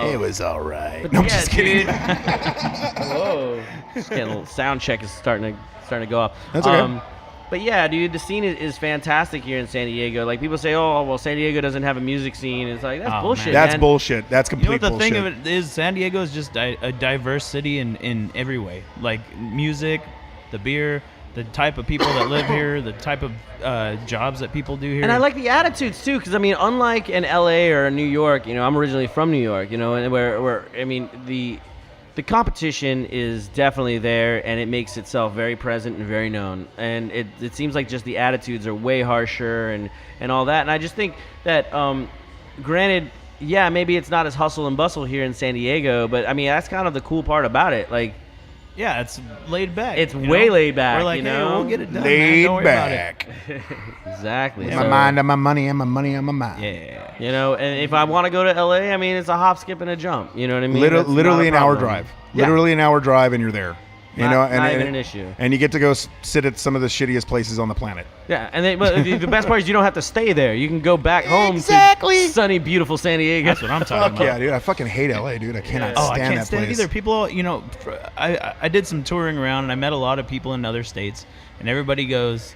It was all right. But No, I'm yeah, just kidding. dude. Whoa. Just getting a little sound check is starting to go off. That's okay. But yeah, dude, the scene is fantastic here in San Diego. Like people say, oh, well, San Diego doesn't have a music scene. It's like that's Oh, bullshit. man. That's man. bullshit. That's You know complete what the bullshit. thing of it is? San Diego is just a diverse city in every way. Like music, the beer, the type of people that live here, the type of jobs that people do here. And I like the attitudes too, because unlike in LA or New York, I'm originally from New York, and where the competition is definitely there, and it makes itself very present and very known. And it seems like just the attitudes are way harsher and all that. And I just think that, granted, yeah, maybe it's not as hustle and bustle here in San Diego, but that's kind of the cool part about it. Like, yeah, it's laid back. It's you way know? laid back, We're like, you hey, know? we'll get it done. Laid man. Don't worry about it. back. exactly. My mind on my money and my money on my mind. Yeah. And if I want to go to LA, it's a hop, skip, and a jump. You know what I mean? That's Literally not a an hour problem. drive. Yeah. Literally an hour drive, and you're there. Not even an issue. And you get to go sit at some of the shittiest places on the planet. Yeah, and but the best part is you don't have to stay there. You can go back home Exactly. to sunny, beautiful San Diego. That's what I'm talking Fuck about. yeah, dude! I fucking hate LA, dude. I cannot Oh, stand I can't that stand place. it either. People, I did some touring around and I met a lot of people in other states, and everybody goes,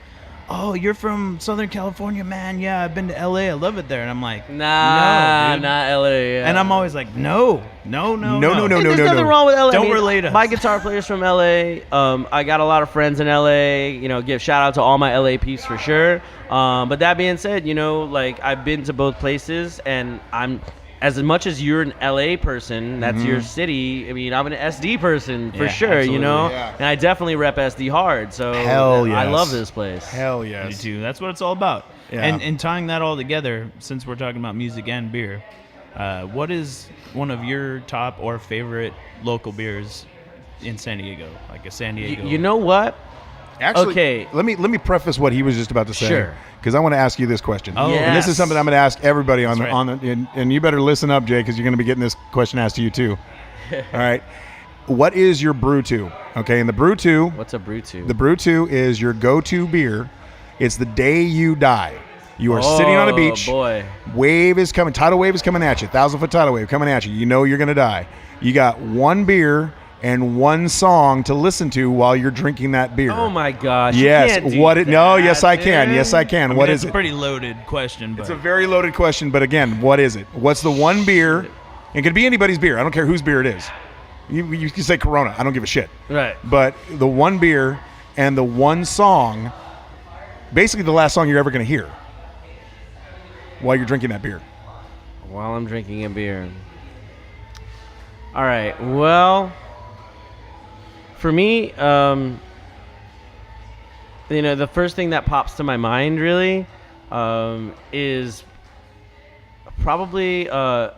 "Oh, you're from Southern California, man? Yeah, I've been to LA. I love it there." And I'm like, Nah, no, dude. not LA. Yeah. And I'm always like, no. Hey, there's no, nothing no. wrong with LA. Don't relate us. My guitar player's from LA. I got a lot of friends in LA. Give shout out to all my LA peeps for sure. But that being said, like I've been to both places, and as much as you're an LA person, that's your city. I mean, I'm an SD person for Yeah, sure, you know? absolutely. Yeah. And I definitely rep SD hard. So Hell I yes. love this place. Hell Me yes. too. That's what it's all about. Yeah. And tying that all together, since we're talking about music and beer, what is one of your top or favorite local beers in San Diego? Like a San Diego. You know what? Actually, Okay. let me preface what he was just about to say. Sure. Because I want to ask you this question. Oh, Yes. And this is something I'm going to ask everybody on That's and you better listen up, Jay, because you're going to be getting this question asked to you too. All right. What is your brew to? Okay, and the brew to, What's a brew to? the brew to is your go-to beer. It's the day you die. You are sitting on a beach. Boy. Wave is coming. Tidal wave is coming at you. 1,000-foot tidal wave coming at you. You know you're going to die. You got one beer and one song to listen to while you're drinking that beer. Oh my gosh. Yes. You can't do What? No. that, Yes, I can. dude. Yes, I can. I mean, What it's is a it? pretty loaded question, but It's a very loaded question, but again, what is it? What's the one beer? It could be anybody's beer. I don't care whose beer it is. You can say Corona. I don't give a shit. Right. But the one beer and the one song, basically the last song you're ever going to hear while you're drinking that beer. While I'm drinking a beer. All right. Well, for me, the first thing that pops to my mind really is probably, and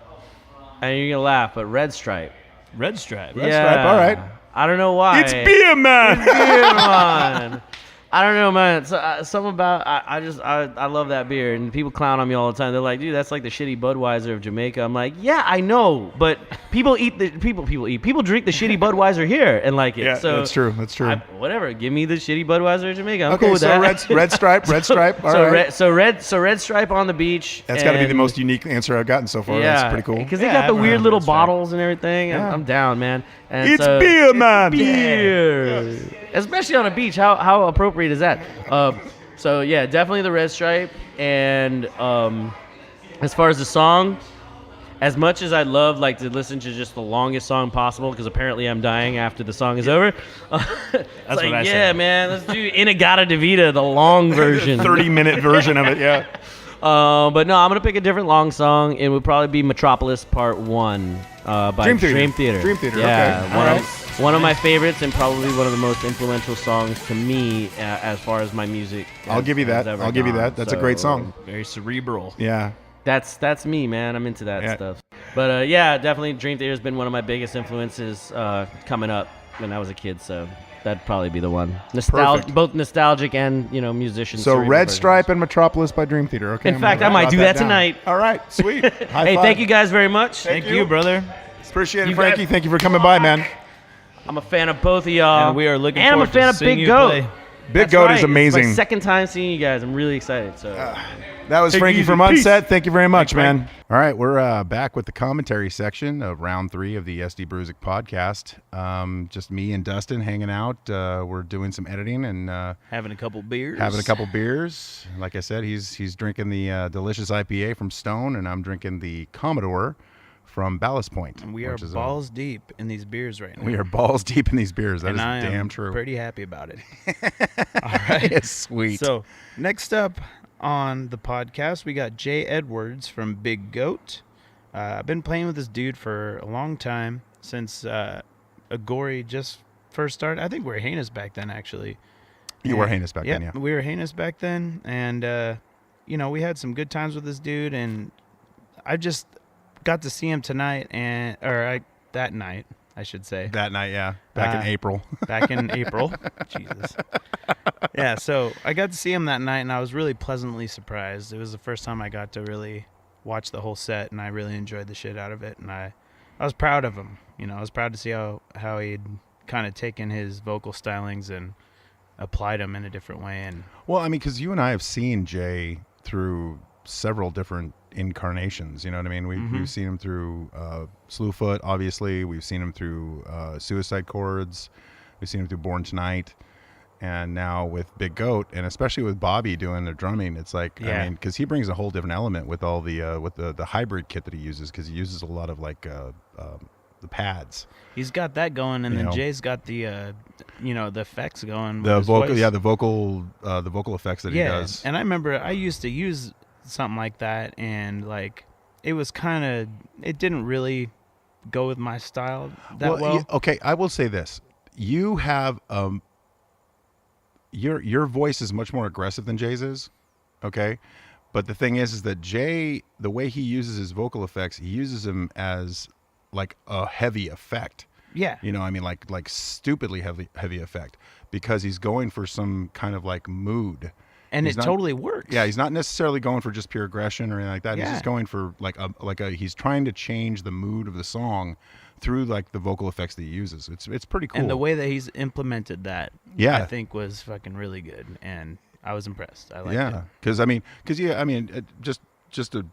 you're gonna laugh, but Red Stripe. Red Stripe. Red Stripe, all right. I don't know why. It's beer, man. Beer, man. I don't know, man. Something about I love that beer, and people clown on me all the time. They're like, "Dude, that's like the shitty Budweiser of Jamaica." I'm like, "Yeah, I know, but people drink the shitty Budweiser here and like it." Yeah, so that's true. That's true. Whatever, give me the shitty Budweiser of Jamaica. I'm Okay, cool with so that. Red Stripe. All right. Red Stripe on the beach. That's got to be the and- most unique answer I've gotten so far. Yeah, That's pretty cool. because Yeah, they got I the haven't weird heard little Red Stripe. bottles and everything. Yeah. I'm down, man. And It's so- beer, man. Beer. Especially on a beach. How appropriate is that? So yeah, definitely the Red Stripe. And as far as the song, as much as I'd love like to listen to just the longest song possible, because apparently I'm dying after the song is over. That's what I yeah, said. man, let's do Inagata Devita, the long version. 30-minute version of it. Yeah. But no, I'm gonna pick a different long song. It would probably be Metropolis Part 1 by Dream Theater. Dream Theater. Dream Theater, Yeah, okay. one, All of, one of my favorites and probably one of the most influential songs to me as far as my music. I'll give you has that. ever I'll give you gone. that. That's a great song. Very cerebral. Yeah. That's me, man. I'm into that Yeah. stuff. But yeah, definitely Dream Theater has been one of my biggest influences coming up when I was a kid. So that'd probably be the one. Perfect. Both nostalgic and musicians. So cerebral Red versions. Stripe and Metropolis by Dream Theater. Okay. In I'm fact, gonna I might jot do that down. tonight. All right. Sweet. High Hey, five. thank you guys very much. Thank you, brother. Appreciate it, You Frankie. guys- Thank you for coming by, man. I'm a fan of both of y'all. And we are looking and I'm a forward fan to of seeing Big you Goat. play. Big That's Goat right. is amazing. It's my second time seeing you guys. I'm really excited. So That was Take it Frankie easy. from Peace. Unset. Thank you very much, Frank. man. All right, we're back with the commentary section of round 3 of the SD Brewzik podcast. Just me and Dustin hanging out. We're doing some editing and Having a couple beers. having a couple beers. Like I said, he's drinking the Delicious IPA from Stone, and I'm drinking the Commodore from Ballast Point. And we are which is balls deep in these beers right now. we are balls deep in these beers. That and is I damn am true. pretty happy about it. It's sweet. So next up on the podcast, we got Jay Edwards from Big Goat. I've been playing with this dude for a long time, since Agori just first started. I think we were heinous back then, actually. You were heinous back then, yeah. We were heinous back then, and we had some good times with this dude, and I just got to see him tonight, that night, I should say. That night, yeah. Back in April. Back in April. Jesus. Yeah, so I got to see him that night, and I was really pleasantly surprised. It was the first time I got to really watch the whole set, and I really enjoyed the shit out of it, and I was proud of him. I was proud to see how he'd kind of taken his vocal stylings and applied them in a different way. And Well, I mean, because you and I have seen Jay through several different incarnations. You know what I mean? We've seen him through Slewfoot, obviously. We've seen him through Suicide Chords. We've seen him through Born Tonight. And now with Big Goat, and especially with Bobby doing the drumming, it's like, Yeah. I mean, because he brings a whole different element with all the with the hybrid kit that he uses, because he uses a lot of like the pads. he's got that going, and You then know. Jay's got the the effects going. The with his vocal, voice. yeah, the vocal effects that he does. And I remember I used to use something like that, and like it was kind of, it didn't really go with my style that well. Okay, I will say this: you have your voice is much more aggressive than Jay's is. Okay, but the thing is that Jay, the way he uses his vocal effects, he uses them as like a heavy effect. Yeah. You know, I mean, like stupidly heavy effect, because he's going for some kind of like mood. And He's it totally works. Yeah, he's not necessarily going for just pure aggression or anything like that. Yeah. He's just going for he's trying to change the mood of the song through like the vocal effects that he uses. It's pretty cool. And the way that he's implemented that, Yeah. I think was fucking really good, and I was impressed. I liked yeah, it. Just a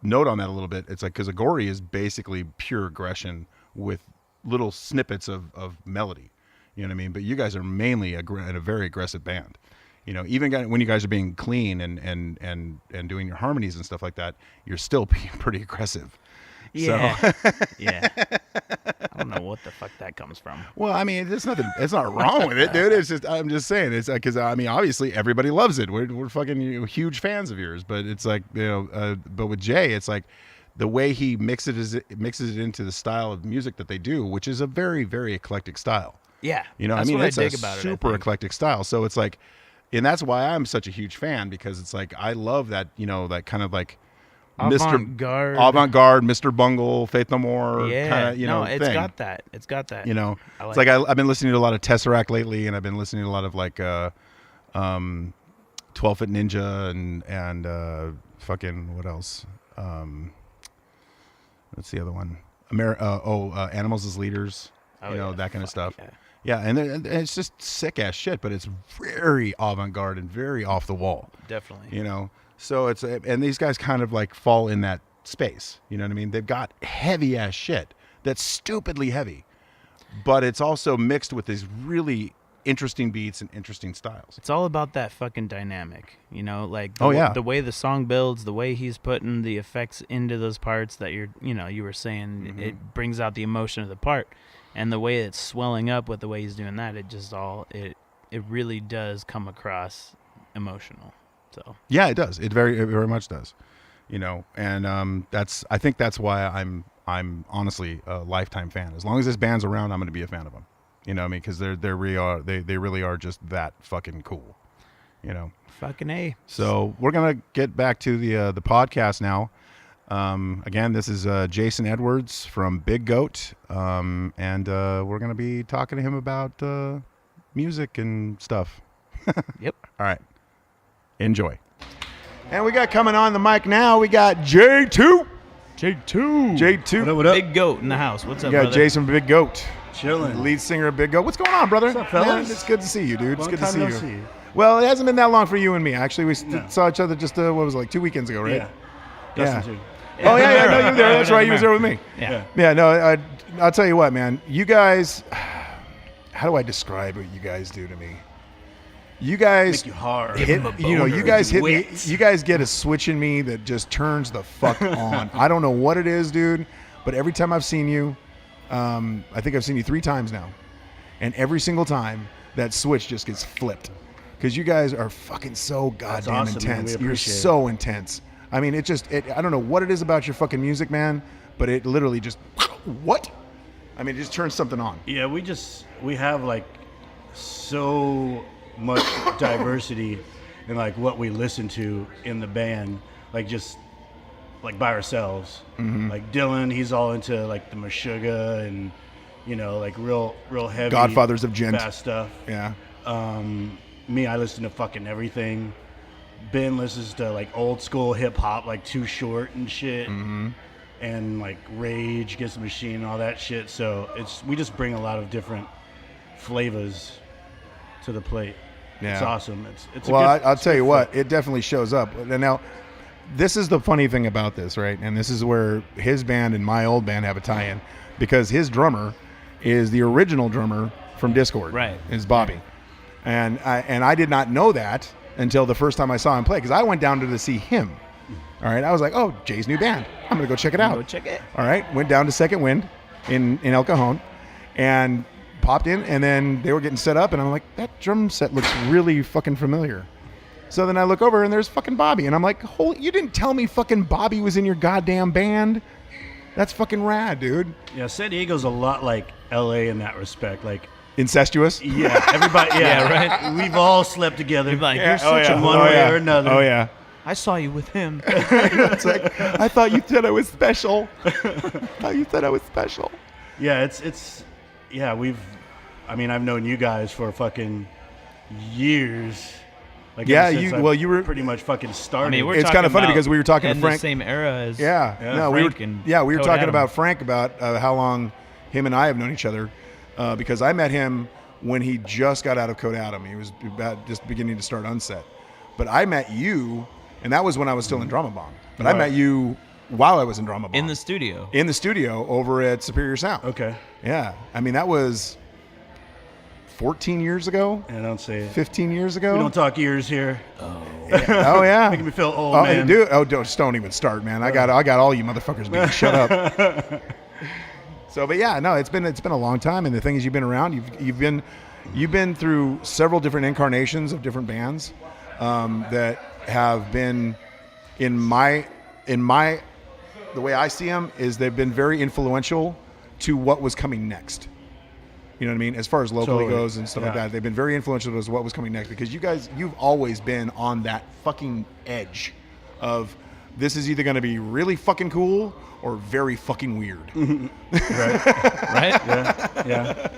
note on that a little bit. It's like, because Agori is basically pure aggression with little snippets of melody. You know what I mean? But you guys are mainly a very aggressive band. You know, even when you guys are being clean and doing your harmonies and stuff like that, you're still being pretty aggressive. Yeah. So. Yeah. I don't know what the fuck that comes from. Well, I mean, there's nothing. It's not wrong with it, dude. It's just, I'm just saying, it's because I mean, obviously everybody loves it. We're fucking huge fans of yours, but it's like, you know, but with Jay, it's like the way he mixes it into the style of music that they do, which is a very, very eclectic style. Yeah. You know, that's I mean, what it's I dig a about super it, eclectic style. So it's like, and that's why I'm such a huge fan, because it's like I love that, you know, that kind of like avant-garde, Mr. Bungle, Faith No More, yeah, kind of, you know, it's thing. got that. It's got that. You know, I it's like like I've been listening to a lot of Tesseract lately, and I've been listening to a lot of like 12-Foot Ninja and fucking what else? What's the other one? Animals as Leaders. Oh, you know, yeah, that kind of stuff. yeah. Yeah, and it's just sick ass shit, but it's very avant-garde and very off the wall. Definitely. You know, so it's, and these guys kind of like fall in that space. You know what I mean? They've got heavy ass shit that's stupidly heavy, but it's also mixed with these really interesting beats and interesting styles. It's all about that fucking dynamic, you know, like the way the song builds, the way he's putting the effects into those parts that you were saying, Mm-hmm. it brings out the emotion of the part, and the way it's swelling up with the way he's doing that, it really does come across emotional. So Yeah, it does. It very much does. You know, and I think that's why I'm honestly a lifetime fan. As long as this band's around, I'm going to be a fan of them. You know what I mean? Because they really are just that fucking cool. You know. fucking A. So we're gonna get back to the podcast now. Again, this is Jason Edwards from Big Goat, and we're gonna be talking to him about music and stuff. Yep. All right, enjoy. And we got coming on the mic now. We got J2. J2. What up? Big Goat in the house. What's We up, got brother? Jason Big Goat, Chilling. lead singer of Big Goat. What's going on, brother? What's up, fellas? Man, it's good to see you, dude. It's Long good to time see no you. see. Well, it hasn't been that long for you and me. Actually, we No. saw each other just what was it, like 2 weekends ago, right? Yeah. Yeah. Dustin too. Oh yeah, no, you were there. That's right. You was there with me. Yeah. Yeah, no, I'll tell you what, man. You guys, how do I describe what you guys do to me? You guys Make you hard. hit, Give 'em a you know, boner. you guys hit me. Wet. You guys get a switch in me that just turns the fuck on. I don't know what it is, dude, but every time I've seen you, I think I've seen you 3 times now, and every single time that switch just gets flipped because you guys are fucking so goddamn awesome, man. intense. We You're appreciate it. so intense. I mean, I don't know what it is about your fucking music, man, but it literally just, what? I mean, it just turns something on. Yeah, we have like so much diversity in like what we listen to in the band, like just like by ourselves. Mm-hmm. Like Dylan, he's all into like the Meshuggah and like real heavy Godfathers of Gent. fast stuff. Yeah. Me, I listen to fucking everything. Ben listens to like old school hip hop, like Too Short and shit, and like Rage Against the Machine and all that shit. So we just bring a lot of different flavors to the plate. It's Yeah. awesome. It's Well, a good, I'll tell you good what, fit. it definitely shows up. And now, this is the funny thing about this, right? And this is where his band and my old band have a tie-in, because his drummer is the original drummer from Discord. Right. Is Bobby. And I did not know that until the first time I saw him play, because I went down to see him. All right. I was like, oh, Jay's new band. I'm going to go check it out. Go check it. All right. Went down to Second Wind in El Cajon and popped in, and then they were getting set up, and I'm like, that drum set looks really fucking familiar. So then I look over and there's fucking Bobby, and I'm like, holy, you didn't tell me fucking Bobby was in your goddamn band. That's fucking rad, dude. Yeah, San Diego's a lot like LA in that respect. Like, Incestuous. yeah, everybody. Yeah, right. We've all slept together. You're like, Yeah, you're such in a one way or another. Oh yeah. I saw you with him. It's like, I thought you said I was special. I thought you said I was special. Yeah, yeah, I mean, I've known you guys for fucking years. Like, Yeah, ever since you were pretty much fucking started. I mean, we're It's talking kinda funny about because we were talking to in Frank. the same era as Yeah, no, Frank we and were Code talking Adam. about Frank about how long him and I have known each other because I met him when he just got out of Code Adam. He was about just beginning to start Unset, but I met you, and that was when I was still in Drama Bomb. But I Right. met you while I was in Drama Bomb in the studio. in the studio over at Superior Sound. Okay. Yeah, I mean that was 14 years ago, Yeah, don't say it. 15 years ago. We don't talk years here. Oh yeah, Making me feel old, oh, man. dude. Oh, don't even start, man. I got all you motherfuckers being shut up. So, but yeah, no, it's been a long time, and the thing is, you've been around. You've been through several different incarnations of different bands that have been the way I see them is they've been very influential to what was coming next. You know what I mean? As far as locally Totally. goes and stuff like Yeah. that, they've been very influential as what was coming next because you've always been on that fucking edge of this is either going to be really fucking cool or very fucking weird. right? Yeah.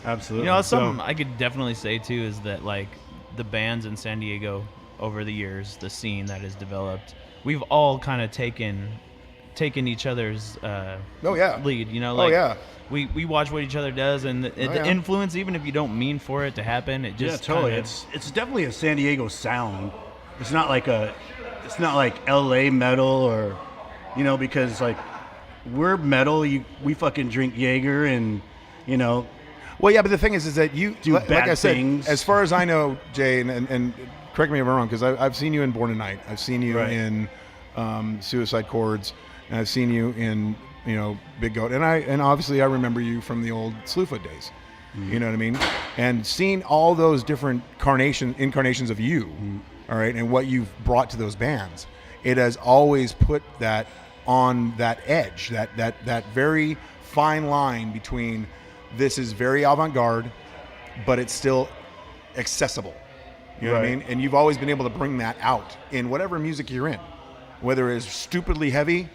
Absolutely. You know, something I could definitely say too is that like the bands in San Diego over the years, the scene that has developed, we've all kind of taken each other's Oh yeah. lead. You know, Oh like yeah. we watch what each other does, and the yeah. influence, even if you don't mean for it to happen, it Yeah, just totally. kinda- It's definitely a San Diego sound. It's not like LA metal or, you know, because like we're metal. We fucking drink Jaeger and, you know, Well, yeah, but the thing is that you Do like bad I said, things. as far as I know, Jay, and correct me if I'm wrong, because I've seen you in Born Tonight. I've seen you Right. in Suicide Chords, and I've seen you in Big Goat, and obviously I remember you from the old Slewfoot days. You know what I mean? And seeing all those different incarnations of you, all right, and what you've brought to those bands, it has always put that on that edge, that very fine line between this is very avant-garde, but it's still accessible. You know what I Right. mean? And you've always been able to bring that out in whatever music you're in, whether it's stupidly heavy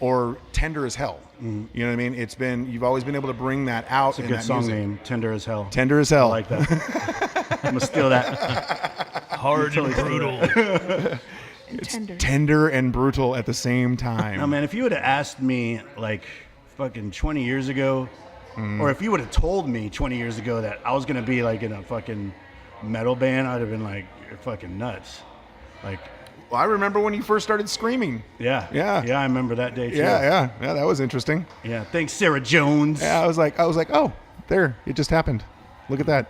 or tender as hell. You know what I mean? You've always been able to bring that out. it's a in good that song music. name, Tender as Hell. Tender as hell. I like that. I'm gonna steal that. hard and brutal. It's tender and brutal at the same time. No, man, if you would have asked me like fucking 20 years ago, or if you would have told me 20 years ago that I was gonna be like in a fucking metal band, I'd have been like, you're fucking nuts. Like, Well, I remember when you first started screaming. yeah. Yeah. Yeah, I remember that day too. Yeah, that was interesting. Yeah. Thanks, Sarah Jones. Yeah, I was like, oh, there, it just happened. Look at that.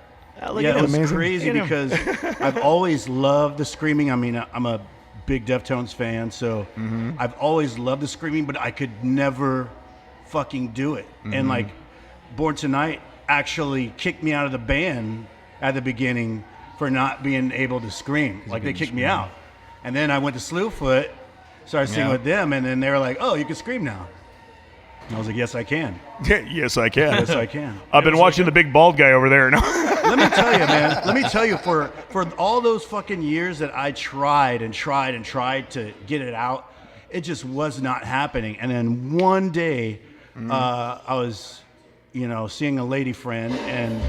Look Yeah, at it him. was amazing. crazy Look at because I've always loved the screaming. I mean, I'm a big Deftones fan, so I've always loved the screaming, but I could never fucking do it. And like, Born Tonight actually kicked me out of the band at the beginning for not being able to scream. Like, they kicked me out. And then I went to Slewfoot, started singing Yeah. with them, and then they were like, "Oh, you can scream now." And I was like, "Yes, I can. Yes, I can. Yes, I can." I've been watching the big bald guy over there. Let me tell you, man. Let me tell you, for all those fucking years that I tried to get it out, it just was not happening. And then one day, I was, seeing a lady friend, and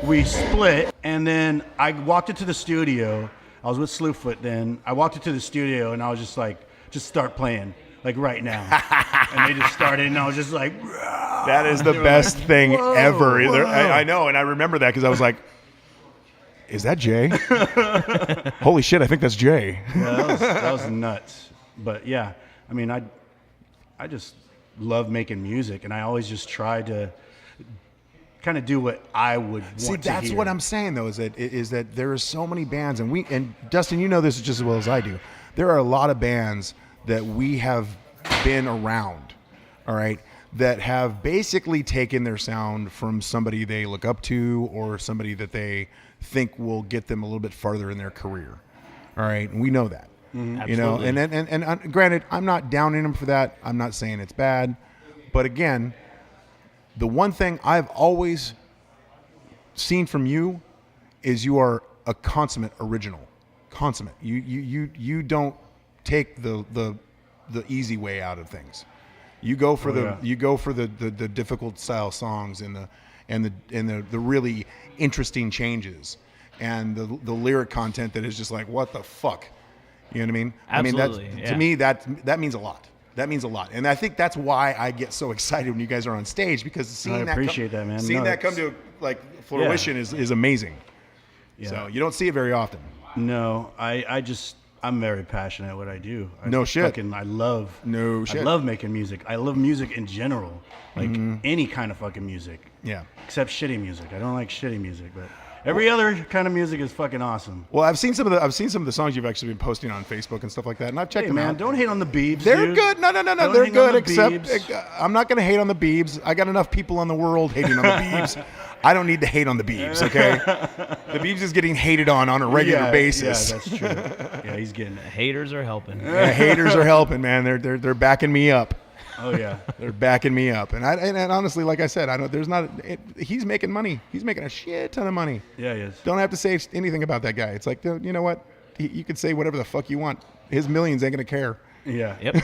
we split. And then I walked into the studio. I was with Slewfoot then. I walked into the studio, and I was just like, just start playing, like right now. And they just started, and I was just like, That is the best thing "Whoa, ever. whoa." I know, and I remember that because I was like, is that Jay? Holy shit, I think that's Jay. Yeah, that was nuts. But yeah, I mean, I just love making music, and I always just try to kind of do what I would want See, to that's hear. what I'm saying though, is that there are so many bands, and Dustin, you know this just as well as I do. There are a lot of bands that we have been around, all right, that have basically taken their sound from somebody they look up to or somebody that they think will get them a little bit farther in their career. All right, and we know that. You know, and granted, I'm not downing him for that. I'm not saying it's bad, but again, the one thing I've always seen from you is you are a consummate original. Consummate. You don't take the easy way out of things. You go for the difficult style songs and the really interesting changes and the lyric content that is just like, what the fuck? You know what I mean? Absolutely. I mean, to me, that means a lot. That means a lot. And I think that's why I get so excited when you guys are on stage, because seeing that, man. Seeing that come to like fruition is amazing. Yeah. So you don't see it very often. No, I'm very passionate at what I do. I love making music. I love music in general, like any kind of fucking music. Yeah. Except shitty music. I don't like shitty music, but every other kind of music is fucking awesome. Well, I've seen some of the songs you've actually been posting on Facebook and stuff like that, and I've checked them out. Don't hate on the Beebs. They're dude. good. No. Don't They're hate good. on the Except Beebs. I'm not going to hate on the Beebs. I got enough people in the world hating on the Beebs. I don't need to hate on the Beebs. Okay, the Beebs is getting hated on a regular basis. Yeah, that's true. Yeah, he's getting it. Haters are helping. Yeah, haters are helping, man. They're backing me up. Oh yeah, they're backing me up. And honestly, like I said, he's making money. He's making a shit ton of money. Yeah, he is. Don't have to say anything about that guy. It's like, you know what? You could say whatever the fuck you want. His millions ain't gonna care. Yeah. Yep.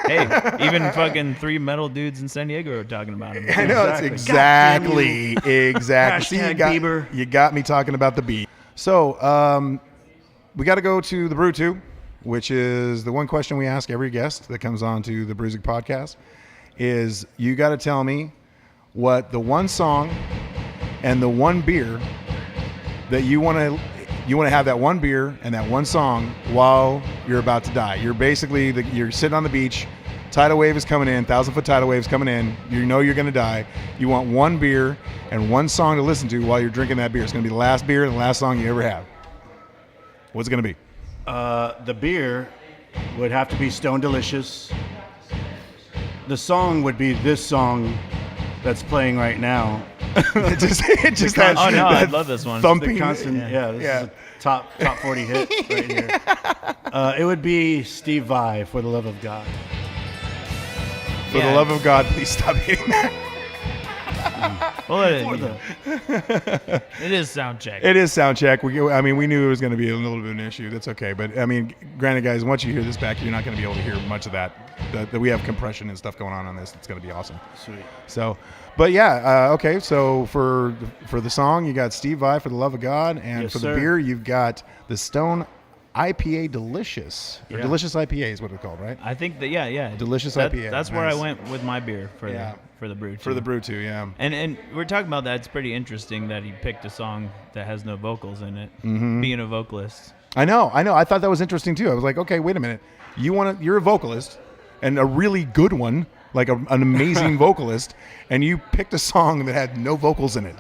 Hey, even fucking 3 metal dudes in San Diego are talking about him. I know, it's exactly. See, Bieber. you got me talking about the beat. So, we got to go to the Brew 2, which is the one question we ask every guest that comes on to the Brewzik podcast, is you got to tell me what the one song and the one beer that you want to have, that one beer and that one song while you're about to die. You're basically you're sitting on the beach, tidal wave is coming in, 1,000-foot tidal wave's coming in. You know you're going to die. You want one beer and one song to listen to while you're drinking that beer. It's going to be the last beer and the last song you ever have. What's it going to be? The beer would have to be Stone Delicious. The song would be this song that's playing right now. it just has oh no, I love this one. Thumping. The constant, this is a top 40 hit right here. It would be Steve Vai, For the Love of God. For the love of God, please stop hitting that. Well, it is sound check. It is sound check. We knew it was going to be a little bit of an issue. That's okay. But I mean, granted, guys, once you hear this back, you're not going to be able to hear much of that. That we have compression and stuff going on this. It's going to be awesome. Sweet. So, but yeah, okay. So for the song, you got Steve Vai, For the Love of God, and Yes, for sir. the beer, you've got the Stone IPA Delicious. Or Yeah. Delicious IPA is what it's called, right? I think that yeah. Delicious IPA. That's where I Nice. went with my beer for Yeah. the brew. For the Brew 2, yeah. And we're talking about that. It's pretty interesting that he picked a song that has no vocals in it. Mm-hmm. Being a vocalist. I know. I thought that was interesting too. I was like, okay, wait a minute. You're a vocalist, and a really good one, like an amazing vocalist, and you picked a song that had no vocals in it.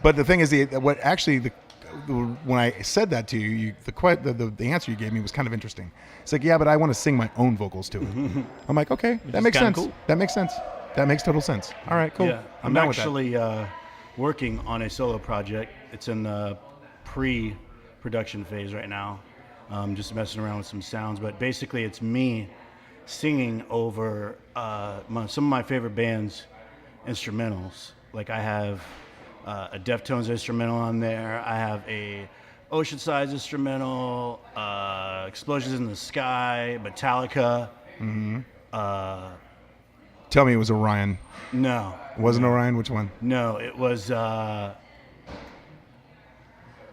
But the thing is, when I said that to you, the answer you gave me was kind of interesting. It's like, yeah, but I want to sing my own vocals to it. I'm like, okay, that makes sense. Cool. That makes sense. That makes total sense. All right, cool. Yeah, I'm down with that. actually working on a solo project. It's in the pre-production phase right now. Just messing around with some sounds, but basically it's me singing over some of my favorite bands' instrumentals. Like I have a Deftones instrumental on there. I have a Oceanside instrumental, Explosions in the Sky, Metallica. Mm-hmm. Tell me it was Orion. No. It wasn't Orion? Which one? No, it was... I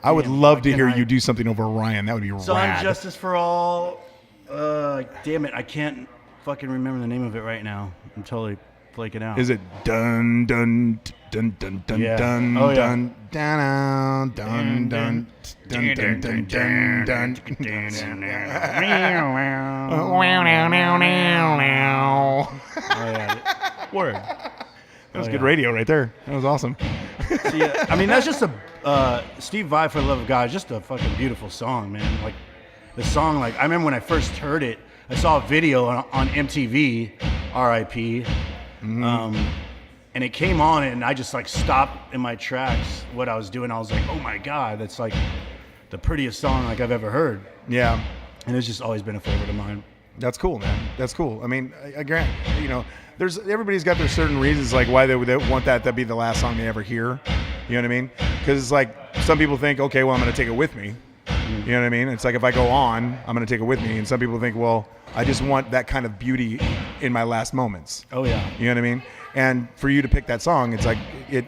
would love to hear you do something over Orion. That would be Song rad. Justice for All. Damn it, I can't fucking remember the name of it right now. I'm totally flaking out. Is it dun dun dun dun dun Yeah. dun Oh, yeah. dun dun dun dun dun dun dun dun dun. Oh, yeah. Word. That was Oh, good yeah. radio right there. That was awesome. So, yeah, I mean, that's just a Steve Vai, For the Love of God, just a fucking beautiful song, man. Like the song, like I remember when I first heard it, I saw a video on MTV, RIP, and it came on, and I just like stopped in my tracks what I was doing. I was like, oh my god, the prettiest song like I've ever heard, Yeah. and it's just always been a favorite of mine. That's cool, man. That's cool. I mean, I grant, there's everybody's got their certain reasons like why they want that to be the last song they ever hear. You know what I mean? Because it's like some people think, okay, well, I'm going to take it with me. You know what I mean? It's like if I go on, I'm going to take it with me. And some people think, well, I just want that kind of beauty in my last moments. Oh yeah. You know what I mean? And for you to pick that song, it's like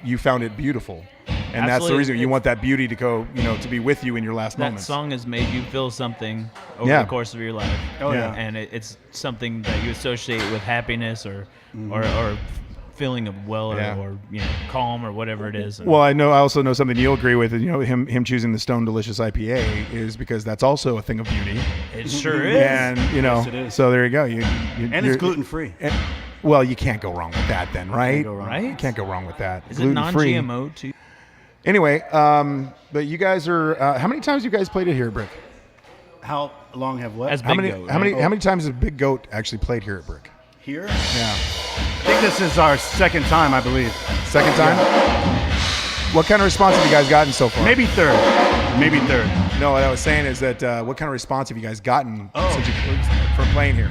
you found it beautiful. And that's the reason you want that beauty to go, to be with you in your last That moments. song has made you feel something over Yeah. the course of your life. Oh yeah. And it's something that you associate with happiness or feeling of well or calm or whatever it is. Well, I also know something you'll agree with. Him choosing the Stone Delicious IPA is because that's also a thing of beauty. It sure is. And Yes, it is. so there you go. And it's gluten free. Well, you can't go wrong with that, then, right? go wrong. Right? You can't go wrong with that. Is it Gluten-free. non-GMO too? Anyway, but you guys are. How many times have you guys played it here, Brick? How long have what? As How Big many? Goat, How right? many? How many times has Big Goat actually played here at Brick? Here? Yeah. I think this is our second time, I believe. Second time. What kind of response have you guys gotten so far? Maybe third. Maybe third. No, what I was saying is that what kind of response have you guys gotten since from playing here?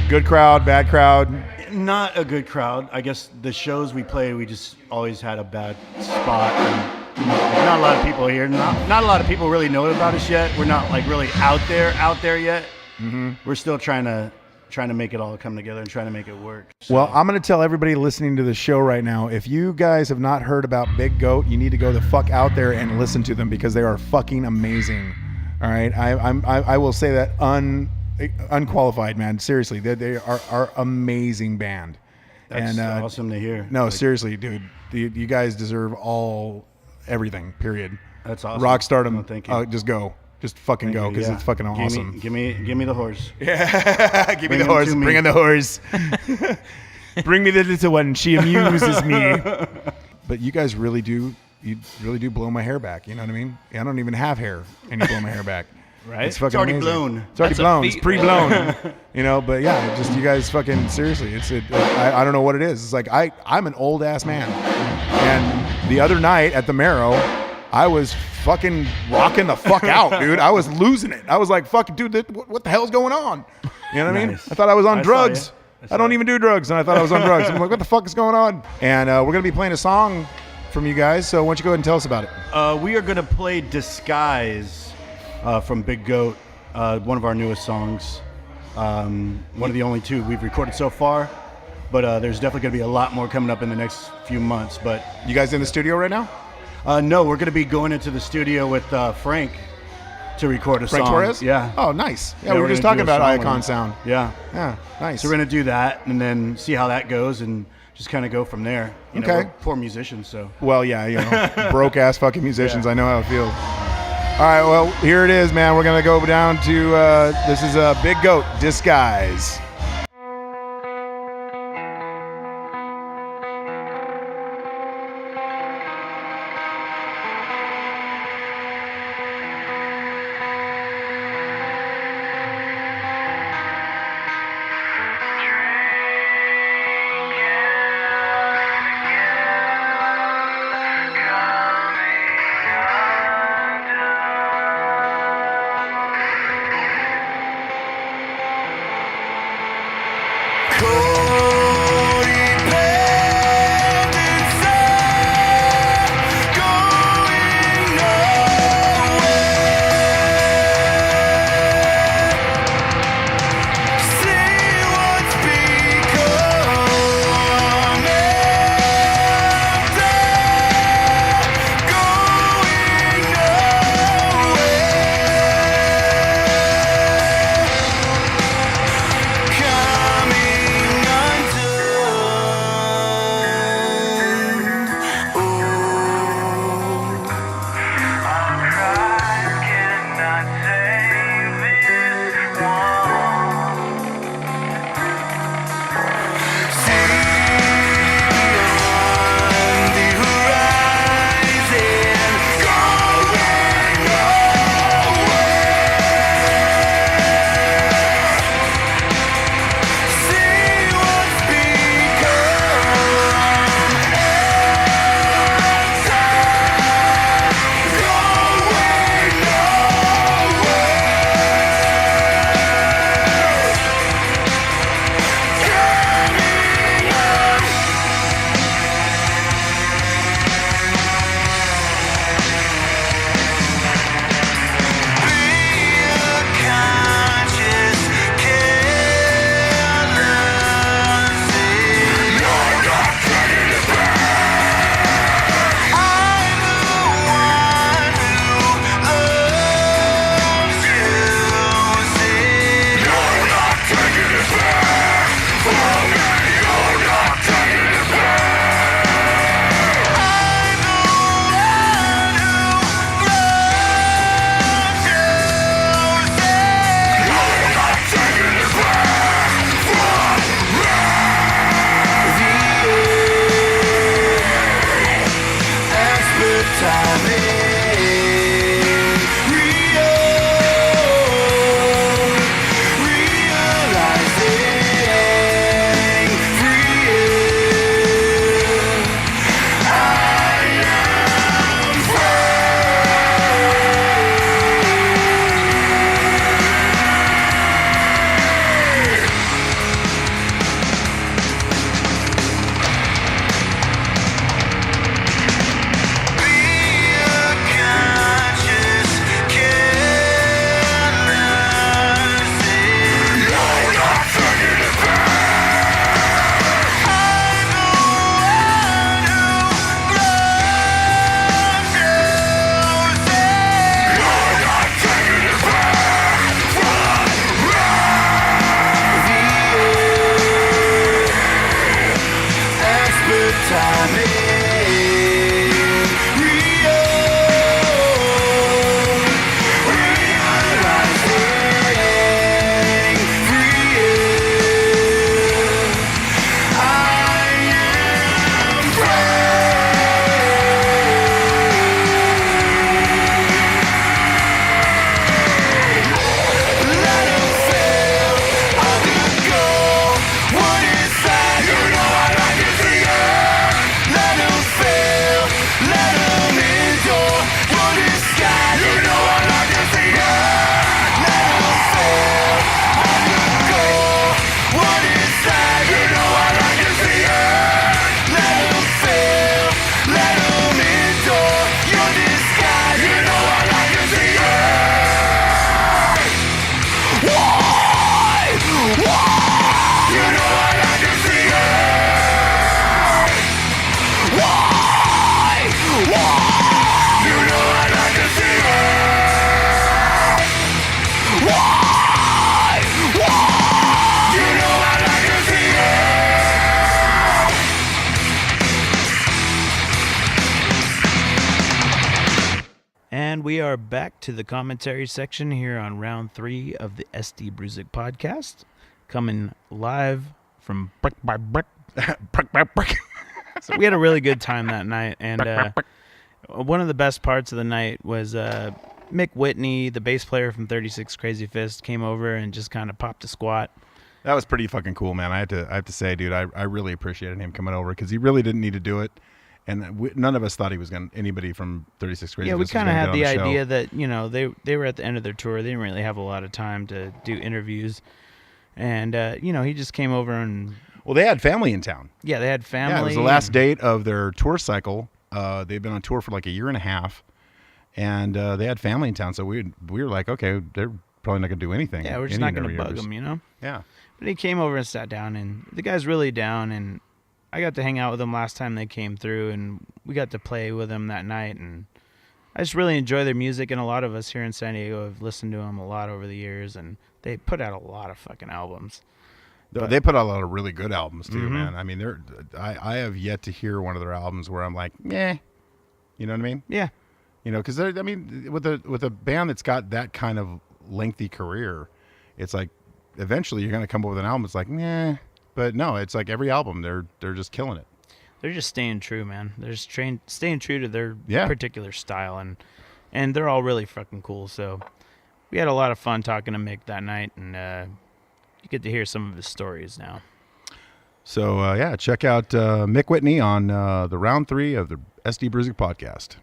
Good crowd, bad crowd. Not a good crowd. I guess the shows we played, we just always had a bad spot. And not a lot of people here. Not a lot of people really know about us yet. We're not like really out there yet. Mm-hmm. We're still trying to make it all come together and trying to make it work. So. Well, I'm going to tell everybody listening to the show right now, if you guys have not heard about Big Goat, you need to go the fuck out there and listen to them because they are fucking amazing. All right? I will say that unqualified, man. Seriously, they are amazing band. That's awesome to hear. No, seriously, dude. You guys deserve everything, period. That's awesome. Rock stardom. Oh, thank you. Just go. Just fucking go because it's fucking awesome. Give me the horse. Yeah, give me Bring the him horse. to me. Bring in the horse. Bring me the little one. She amuses me. But you guys really do. You really do blow my hair back. You know what I mean? I don't even have hair, and you blow my hair back. Right? It's fucking already amazing. blown. It's already That's a blown. It's feat, pre-blown. But yeah, just you guys fucking seriously. I don't know what it is. It's like I'm an old ass man, and the other night at the Marrow, I was fucking rocking the fuck out, dude. I was losing it. I was like, fuck, dude, what the hell's going on? You know what I mean? Nice. I thought I was on I saw drugs. ya. I don't even do drugs, and I thought I was on drugs. I'm like, what the fuck is going on? And we're going to be playing a song from you guys, so why don't you go ahead and tell us about it? We are going to play Disguise from Big Goat, one of our newest songs. One of the only two we've recorded so far, but there's definitely going to be a lot more coming up in the next few months. But You guys in the studio right now? no, we're going to be going into the studio with Frank to record a Frank song. Torres? Yeah. Oh, nice. Yeah, Yeah, we were we're just gonna talking do a about song with Icon him. Sound. Yeah. Yeah, nice. So we're going to do that and then see how that goes and just kind of go from there. You know, Okay. we're poor musicians, so. Well, yeah, broke ass fucking musicians. I know how it feels. All right, well, here it is, man. We're gonna go down to this is a Big Goat Disguise. And we are back to the commentary section here on round 3 of the SD Brewzik podcast, coming live from Brick by Brick. Brick by brick. So we had a really good time that night, and one of the best parts of the night was Mick Whitney, the bass player from 36 Crazy Fist, came over and just kind of popped a squat. That was pretty fucking cool, man. I have to say, dude, I really appreciated him coming over because he really didn't need to do it. And none of us thought he was anybody from 36 Crazy Fist. Yeah, we was kind of gonna had get the on show. idea that, you know, they were at the end of their tour. They didn't really have a lot of time to do interviews. And, you know, he just came over and... Well, they had family in town. Yeah, they had family. Yeah, it was the last date of their tour cycle. They've been on tour for like a year and a half. And they had family in town. So we were like, okay, they're probably not going to do anything. Yeah, we're just not going to bug them, you know? Yeah. But he came over and sat down, and the guy's really down, and I got to hang out with him last time they came through, and we got to play with him that night, and I just really enjoy their music, and a lot of us here in San Diego have listened to them a lot over the years, and they put out a lot of fucking albums. They put out a lot of really good albums too, Mhm. man. I mean, I have yet to hear one of their albums where I'm like, meh. You know what I mean? Yeah. You know, because I mean, with a band that's got that kind of lengthy career, it's like eventually you're gonna come up with an album. It's like, nah. But no, it's like every album they're just killing it. They're just staying true, man. They're just staying true to their Yeah. particular style, and they're all really fucking cool. So we had a lot of fun talking to Mick that night, and you get to hear some of his stories now. So yeah, check out Mick Whitney on the round 3 of the SD Brewzik podcast.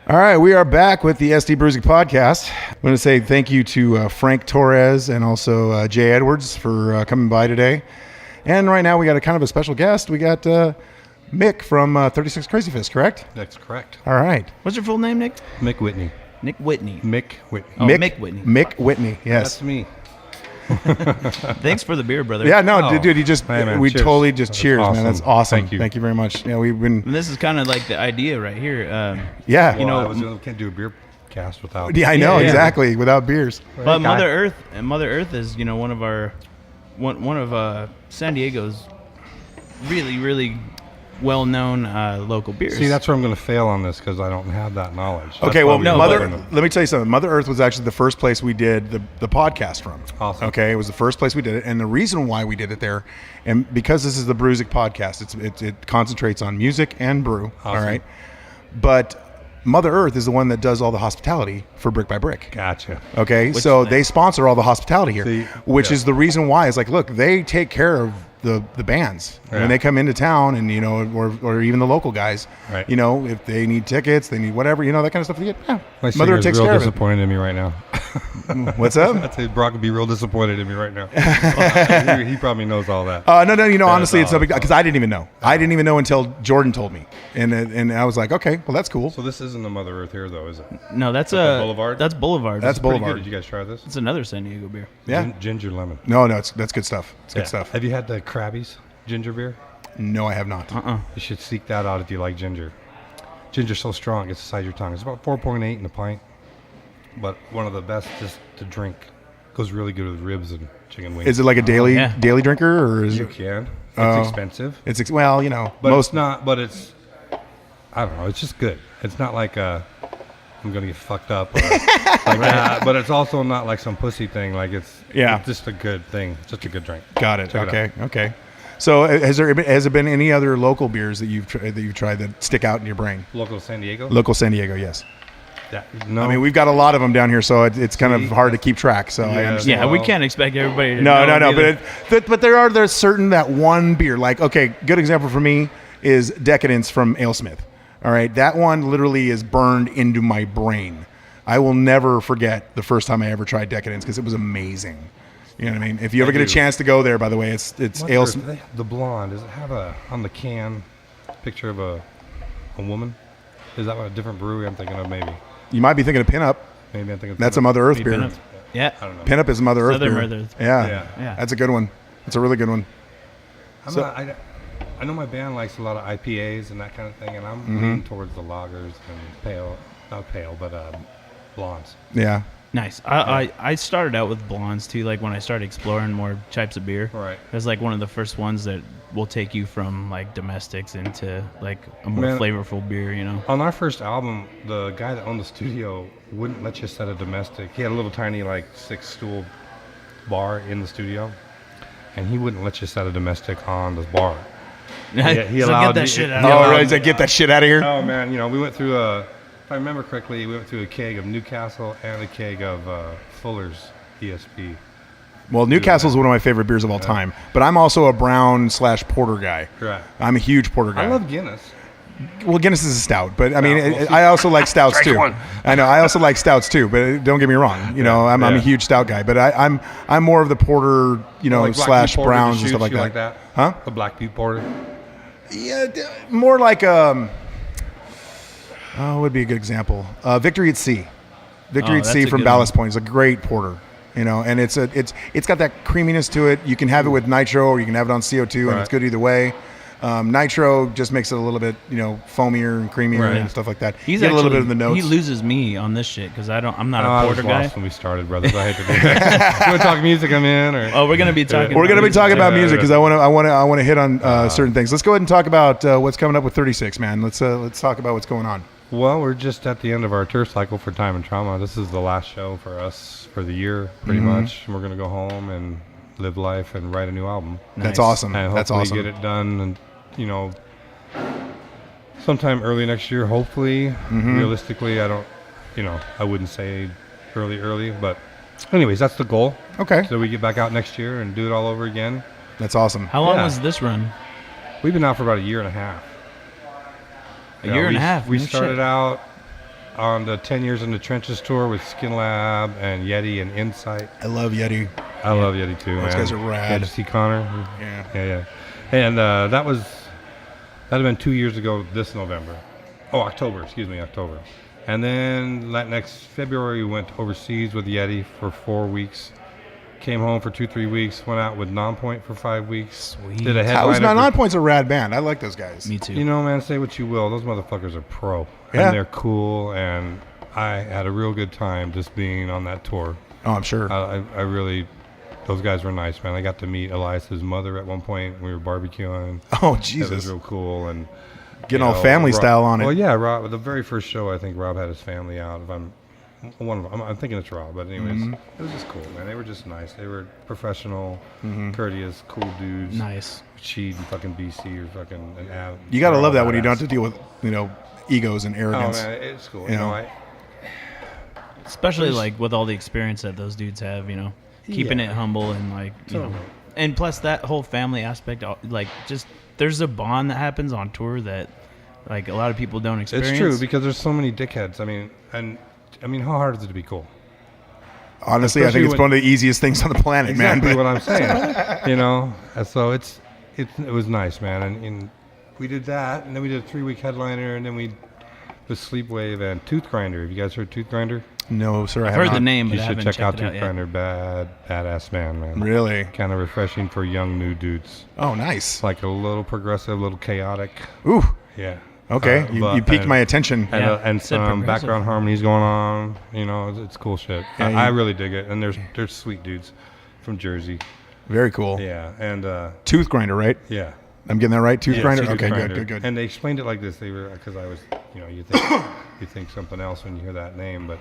All right, we are back with the SD Brewzik podcast. I want to say thank you to Frank Torres and also Jay Edwards for coming by today. And right now we got a kind of a special guest. We got Mick from 36 Crazy Fist, correct? That's correct. All right. What's your full name, Nick? Mick Whitney. Nick Whitney. Mick Whitney. Oh, Mick Whitney. Mick Whitney, yes. That's me. Thanks for the beer, brother. Yeah, no, Oh, dude, he just, hey, man, we cheers. totally just That's cheers, man. awesome. That's awesome. Thank you. Thank you very much. Yeah, we've been, And this is kind of like the idea right here. yeah. You know, I can't do a beer cast without. Yeah, I know, yeah. exactly, without beers. But Mother Earth is, you know, one of San Diego's really well-known local beers. See, that's where I'm going to fail on this because I don't have that knowledge. That's Okay, well, probably Mother. what I'm gonna- Let me tell you something. Mother Earth was actually the first place we did the podcast from. Awesome. Okay, it was the first place we did it, and the reason why we did it there, and because this is the Brewzik podcast, it concentrates on music and brew. All Awesome. right, but Mother Earth is the one that does all the hospitality for Brick by Brick. Gotcha. Okay, so they sponsor all the hospitality here, See, which yeah. is the reason why. It's like, look, they take care of the bands Yeah. when they come into town, and you know, or even the local guys. Right. You know, if they need tickets, they need whatever, you know, that kind of stuff. Yeah, My Mother singer's takes real care of it. disappointed in me right now. What's up? I'd say Brock would be real disappointed in me right now. he probably knows all that. No, you know, honestly, it's no big all. because I didn't even know. I didn't even know until Jordan told me, and I was like, okay, well, that's cool. So this isn't the Mother Earth here, though, is it? No, that's that Boulevard? That's Boulevard. That's Pretty Boulevard. good. Did you guys try this? It's another San Diego beer. Yeah. Ginger lemon. No, that's good stuff. It's good Yeah. stuff. Have you had the Krabby's ginger beer? No, I have not. You should seek that out if you like ginger. Ginger's so strong, it's inside your tongue. It's about 4.8 in a pint, but one of the best just to drink Goes really good with ribs and chicken wings. Is it like a daily yeah. daily drinker, or is You it? can. It's Oh. expensive. Well, you know, But most. it's not. But it's. I don't know. It's just good. It's not like I'm gonna get fucked up or like that. But it's also not like some pussy thing. Like it's just a good thing. It's just a good drink. Got it. Check it Okay. So has there been any other local beers that you've tried that stick out in your brain? Local San Diego. Local San Diego, yes. No. I mean, we've got a lot of them down here, so it's kind of hard to keep track. So I Yeah. understand. Yeah, we Well, can't expect everybody to No, know either. but there's certain that one beer. Like, okay, good example for me is Decadence from AleSmith. All right, that one literally is burned into my brain. I will never forget the first time I ever tried Decadence because it was amazing. You know what I mean? If you ever get a chance to go there, by the way, it's AleSmith. The blonde. Does it have on the can picture of a woman? Is that a different brewery I'm thinking of? Maybe. You might be thinking of Pinup. Maybe I'm thinking of That's a Pinup. Mother Earth Maybe beer. Pinup. Yeah. I don't know. Pinup is Mother Earth Southern beer. Mother Earth. Yeah. Yeah. That's a good one. That's a really good one. I know my band likes a lot of IPAs and that kind of thing, and I'm leaning towards the lagers and not pale, but blondes. Yeah. Nice. I started out with blondes too. Like when I started exploring more types of beer, Right. it was like one of the first ones that will take you from like domestics into like a more Man. flavorful beer. You know. On our first album, the guy that owned the studio wouldn't let you set a domestic. He had a little tiny, like, 6-stool bar in the studio, and he wouldn't let you set a domestic on the bar. He So allowed get that me- shit out. he Oh, allowed right. me- Get that shit out of here. Oh, man, we went through if I remember correctly, we went through a keg of Newcastle and a keg of Fuller's ESP. Well, Newcastle is one of my favorite beers of all time, but I'm also a brown/porter guy. Right. I'm a huge porter guy. I love Guinness. Well, Guinness is a stout, but I mean, well, I also like stouts Strike too. one. I know I also like stouts too, but don't get me wrong. You know, I'm a yeah. huge stout guy, but I'm more of the porter, Like Black slash Butte Porter, browns the and stuff shoots, like you that. like that? Huh? The Black Butte Porter. Yeah, more like what would be a good example? Victory at Sea. Victory at that's Sea a from good Ballast Point is a great porter. And it's got that creaminess to it. You can have it with nitro, or you can have it on CO2, and Right. it's good either way. Nitro just makes it a little bit, foamier and creamier Right. and stuff like that. He's Get a little bit actually- of the notes. He loses me on this shit because I'm not I a was porter guy. lost when we started, brothers. I hate to do that. You want to talk music? I'm in. Or Oh, we're gonna be talking. We're going to be talking about Yeah, music because yeah. I want to hit on certain things. Let's go ahead and talk about what's coming up with 36, man. Let's talk about what's going on. Well, we're just at the end of our tour cycle for Time and Trauma. This is the last show for us for the year, pretty much. And we're going to go home and live life and write a new album. That's Nice. awesome. And That's hopefully awesome. get it done and, sometime early next year, hopefully. Realistically, I wouldn't say early, but anyways, that's the goal. Okay, So we get back out next year and do it all over again. that's awesome. How long Yeah. was this run? We've been out for about a year and a half. A year and a half. We No started shit. out on the 10 Years in the Trenches tour with Skin Lab and Yeti and Insight. I love Yeti. I love Yeti too, man. Those guys are rad. Did you see Connor? Yeah. Yeah. And that'd have been 2 years ago this November. Oh, October. And then that next February, we went overseas with Yeti for 4 weeks. Came home for 2-3 weeks. Went out with Nonpoint for 5 weeks. Sweet. Did a That was headliner. Non-Point's a rad band. I like those guys. Me too. You know, man, say what you will. Those motherfuckers are pro. Yeah. And they're cool. And I had a real good time just being on that tour. Oh, I'm sure. I really, those guys were nice, man. I got to meet Elias's mother at one point. We were barbecuing. Oh, That was Jesus. real cool. And Getting all family Rob- style on it. Well, yeah, Rob. The very first show, I think Rob had his family out. If I'm one of them, I'm thinking it's Rob. But anyways, Mm-hmm. it was just cool, man. They were just nice. They were professional, courteous, cool dudes. Nice. Cheat in fucking BC or fucking an ad. You got to They're love all that when you don't badass. have to deal with, egos and Oh arrogance. man, it's cool. You know. Especially like with all the experience that those dudes have, keeping Yeah. it humble and like, Totally. and plus that whole family aspect, like just there's a bond that happens on tour that like a lot of people don't experience. It's true because there's so many dickheads. I mean, how hard is it to be cool? Honestly, I think especially it's when- one of the easiest things on the planet, Exactly man. what I'm saying. And so it was nice, man. And we did that, and then we did a 3-week headliner, and then we did Sleepwave and Tooth Grinder. Have you guys heard Tooth Grinder? No, sir, I I've have heard not. the name, but You I should haven't check out checked it out Tooth yet. Grinder. Badass man. Really? Kind of refreshing for young new dudes. Oh, nice. Like a little progressive, a little chaotic. Ooh, Yeah. Okay, you piqued my attention. Said And some progressive. background harmonies going on. You know, it's cool shit. Yeah, I really dig it. And there's sweet dudes from Jersey. Very cool. Yeah, and Tooth grinder, right? yeah. I'm getting that right. Tooth grinder. Tooth Okay, Grinder. good. And they explained it like this. They were because I was, you think something else when you hear that name, but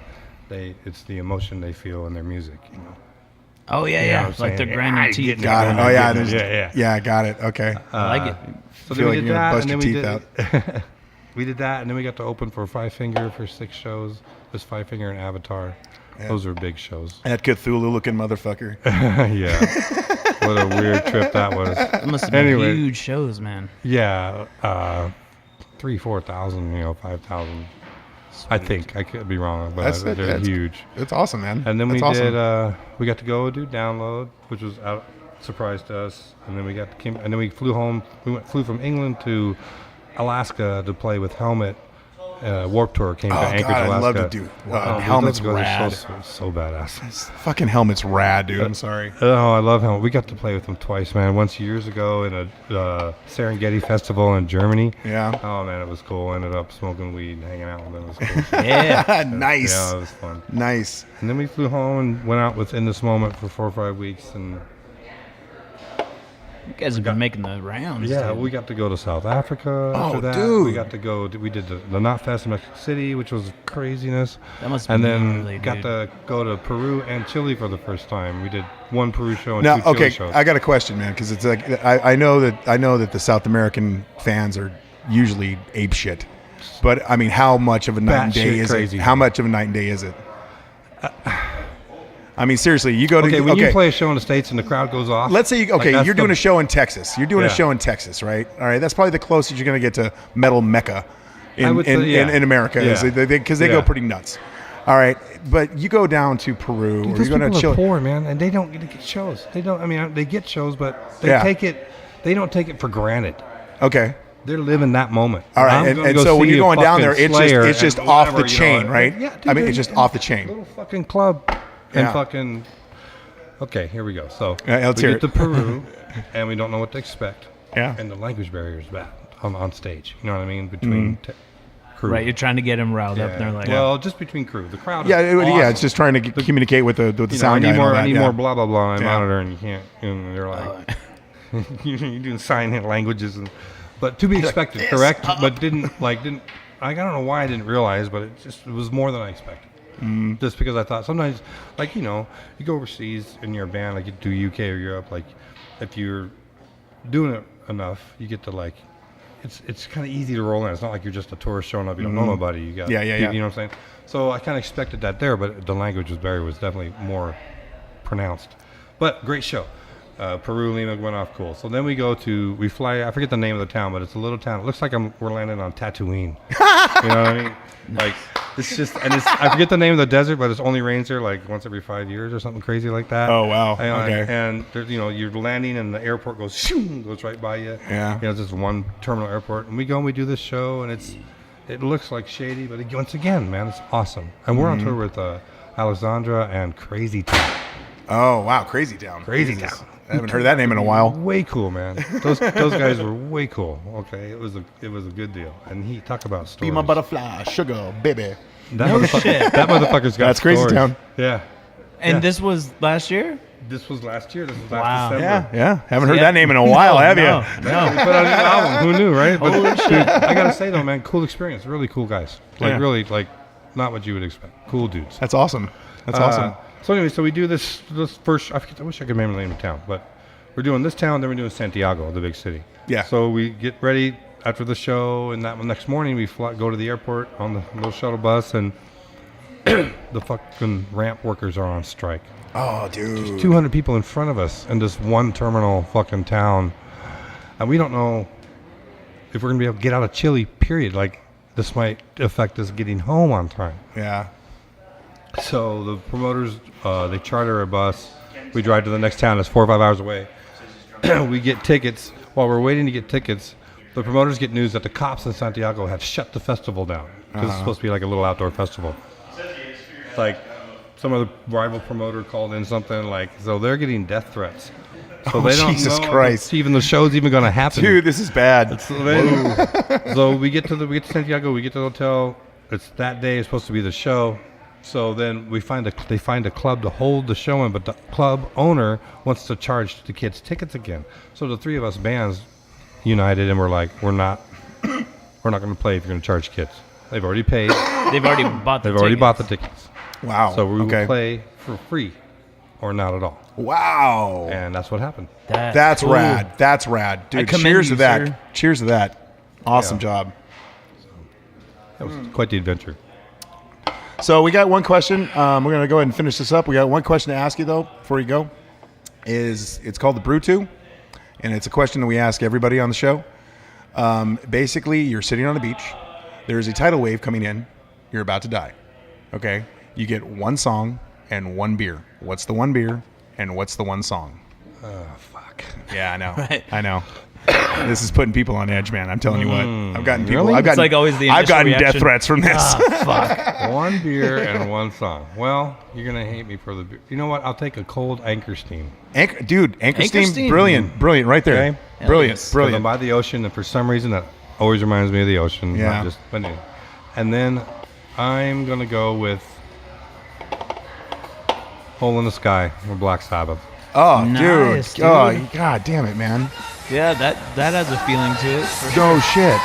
it's the emotion they feel in their music. You know. Oh yeah, You know yeah. what I'm It's like saying? they're grinding I teeth. get it. Got it. Oh yeah, there's, Yeah. got it. Okay. I like it. So Feel then we like did you're gonna that, bust and your then we teeth did. We did that, and then we got to open for Five Finger for 6 shows. There's Five Finger and Avatar. Yeah. Those are big shows. That Cthulhu-looking motherfucker. Yeah. What a weird trip that was. It must have been Anyway. huge shows, man. Yeah. 3,000-4,000, 5,000. I think. I could be wrong, but they're huge. It's awesome, man. And then That's we awesome. did. We got to go do Download, which was surprise to us. And then and then we flew home. Flew from England to Alaska to play with Helmet. Warped Tour came to Anchorage, God, Alaska. I'd love to do. Dude, Helmet's those guys rad. are so badass. Fucking Helmet's rad, dude. I'm sorry. Oh, I love Helmet. We got to play with them twice, man. Once years ago in a Serengeti festival in Germany. Yeah. Oh man, it was cool. Ended up smoking weed and hanging out with them. It was cool. Yeah. Nice. Yeah, it was fun. Nice. And then we flew home and went out with In This Moment for 4 or 5 weeks, and You guys have been making the rounds. yeah, dude. we got to go to South Africa. Oh, after that. dude. We got to go. We did the Knot Fest in Mexico City, which was craziness. That must have And been then gnarly, got dude. to go to Peru and Chile for the first time. We did 1 Peru show and Now, 2 Chile okay, shows. I got a question, man, because it's like I know that the South American fans are usually ape shit, but I mean, how much of a night and day Batshit is crazy. it? How much of a night and day is it? I mean, seriously, you go to When you play a show in the States and the crowd goes off. Let's say that's you're doing a show in Texas. You're doing a Yeah. show in Texas, right? All right, that's probably the closest you're going to get to metal mecca I would say, yeah. in America, Yeah. because they Yeah. go pretty nuts. All right, but you go down to Peru, Dude, or those you're going to people are Chile. poor, man, and they don't get to get shows. They don't. I mean, they get shows, but they Yeah. take it. They don't take it for granted. Okay. They're living that moment. All right, I'm and, gonna and go so when see you're a going down there, fucking it's Slayer just and off the whatever, you know, chain, and- right? Yeah, dude, I mean, it's just off the chain. Little fucking club, and Yeah. fucking. Okay, here we go. So let's we hear get it. to Peru, and we don't know what to expect. Yeah. And the language barrier is bad on stage. You know what I mean? Between crew. Right, you're trying to get them riled up. And they're like, well, just between crew. The crowd. Yeah, is yeah, awesome. it's just trying to communicate with the You know, sound I guy. need and all more. that, I need yeah. more. Blah blah blah. On my Yeah. monitor, and you can't. And they're like, you're doing sign languages, but to be expected, correct? But didn't. I don't know why I didn't realize, but it was more than I expected. Just because I thought sometimes, you go overseas in your band, like you do UK or Europe, like if you're doing it enough, you get to it's kind of easy to roll in. It's not like you're just a tourist showing up. You don't know nobody. You got Yeah. You know what I'm saying? So I kind of expected that there, but the language barrier was definitely more pronounced. But great show. Peru, Lima went off cool. So then we fly. I forget the name of the town, but it's a little town. It looks like we're landing on Tatooine. You know what I mean? Like it's just, and I forget the name of the desert, but it only rains there like once every 5 years or something crazy like that. Oh, wow. And, Okay. And there's, you're landing, and the airport goes right by you. Yeah. It's just one terminal airport, and we go and we do this show, and it looks like shady, but once again, man, it's awesome. And we're on tour with Alexandra and Crazy Town. Oh wow, Crazy Town. Crazy Jesus. Town. I haven't heard that name in a while. Way cool, man. Those guys were way cool. Okay, it was a good deal. And he talked about stories. Be my butterfly, sugar, baby. That motherfucker's got That's Crazy stories. Town. Yeah. and Yeah. this was last year? This was last year. This was Wow. last December. Yeah. Haven't heard Yeah. that name in a while, have you? No. We put out a new album. Who knew, right? But dude, I gotta say though, man, cool experience. Really cool guys. Yeah. Really, not what you would expect. Cool dudes. That's awesome. That's awesome. So anyway, so we do this first. I wish I could remember the name of the town, but we're doing this town, then we're doing Santiago, the big city. Yeah. So we get ready after the show, and that next morning we go to the airport on the little shuttle bus, and the fucking ramp workers are on strike. Oh, dude. 200 people in front of us in this one terminal fucking town, and we don't know if we're gonna be able to get out of Chile. Period. This might affect us getting home on time. Yeah. So the promoters, they charter a bus. We drive to the next town. It's 4 or 5 hours away. We get tickets. While we're waiting to get tickets, the promoters get news that the cops in Santiago have shut the festival down because it's supposed to be like a little outdoor festival. some other rival promoter called in something like, so they're getting death threats. So Oh, they don't Jesus know Christ. if even the show's even going to happen. Dude, this is bad. So we get to Santiago, we get to the hotel. It's that day is supposed to be the show. So then they find a club to hold the show in, but the club owner wants to charge the kids tickets again. So the three of us bands united and we're like, we're not going to play if you're going to charge kids. They've already paid. They've already bought the They've already bought the tickets. Wow. So we okay. will play for free or not at all. Wow. And that's what happened. That's cool. rad. That's rad. Dude, commend cheers you, to that. sir. Cheers to that. Awesome Yeah. job. That was quite the adventure. So we got one question. We're going to go ahead and finish this up. We got one question to ask you, though, before you go. It's called the Brew 2, and it's a question that we ask everybody on the show. Basically, you're sitting on the beach. There's a tidal wave coming in. You're about to die. Okay? You get one song and one beer. What's the one beer and what's the one song? Oh, fuck. Yeah, I know. Right. I know. This is putting people on edge, man. I'm telling you what. I've gotten people. Really? I've gotten, It's like always the I've initial gotten death reaction. threats from this. One beer and one song. Well, you're going to hate me for the beer. You know what? I'll take a cold Anchor Steam. Anchor Steam, Steam. brilliant, right there. Okay. Brilliant, yes. 'Cause brilliant. I'm by the ocean, and for some reason that always reminds me of the ocean. Yeah. Not just, but anyway. And then I'm going to go with Hole in the Sky or Black Sabbath. Oh, Nice, dude. Oh, dude. god damn it, man. Yeah, that has a feeling to it. For sure. No shit.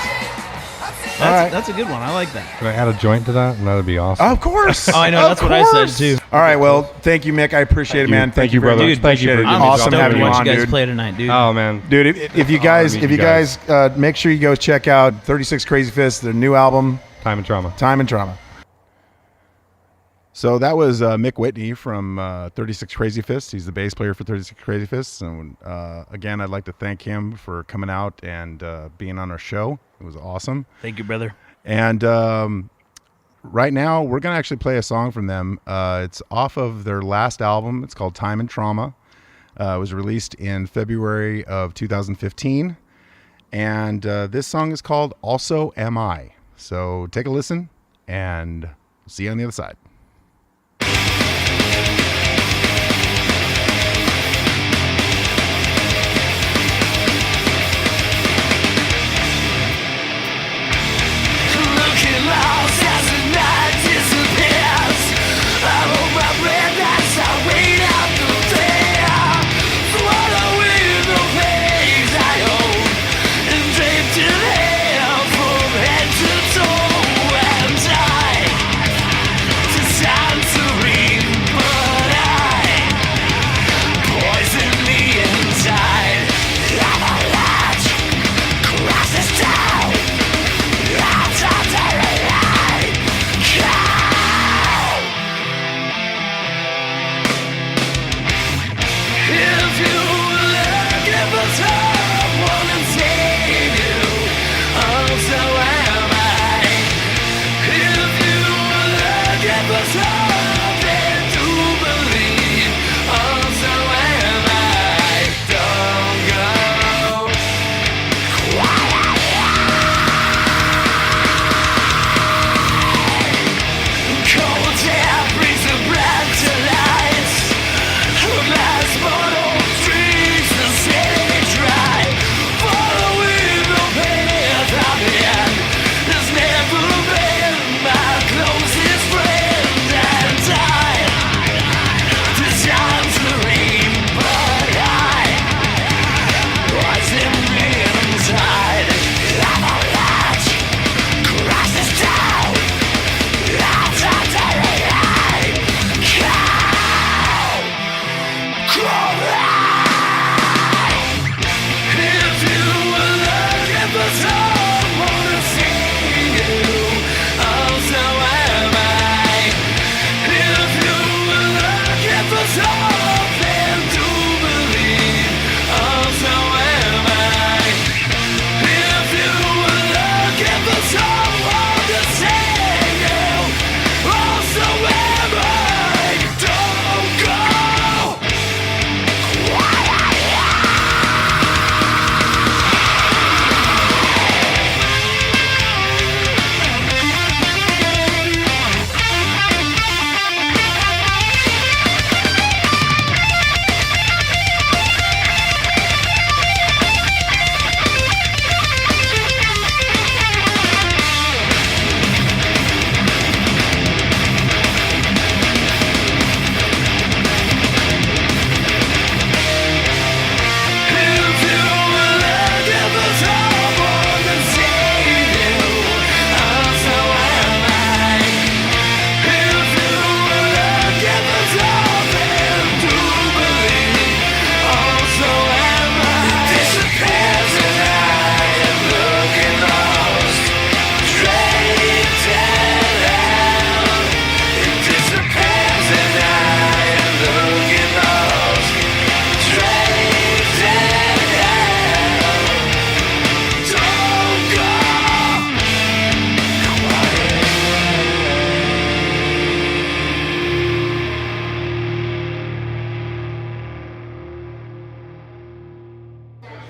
All right. That's a good one. I like that. Can I add a joint to that? That'd be awesome. Of course. Oh, I know. That's what I said too. All right. Well, thank you, Mick. I appreciate it, man. Thank you very brother. much. Dude, Thank you Appreciate for it. doing I'm this. Awesome stoked having to you watch on, you guys dude. play tonight, dude. Oh, man. Dude, if you guys, meet if you you guys, make sure you go check out 36 Crazy Fists, their new album, Time and Trauma. Time and Trauma. So that was Mick Whitney from 36 Crazy Fists. He's the bass player for 36 Crazy Fists. And again, I'd like to thank him for coming out and being on our show. It was awesome. Thank you, brother. And right now, we're going to actually play a song from them. It's off of their last album. It's called Time and Trauma. It was released in February of 2015. And this song is called Also Am I. So take a listen, and see you on the other side. Looking lost as the night disappears. I hold my breath as I wait out the fear. Swallowing the things I own and draped in hair from head to toe. And I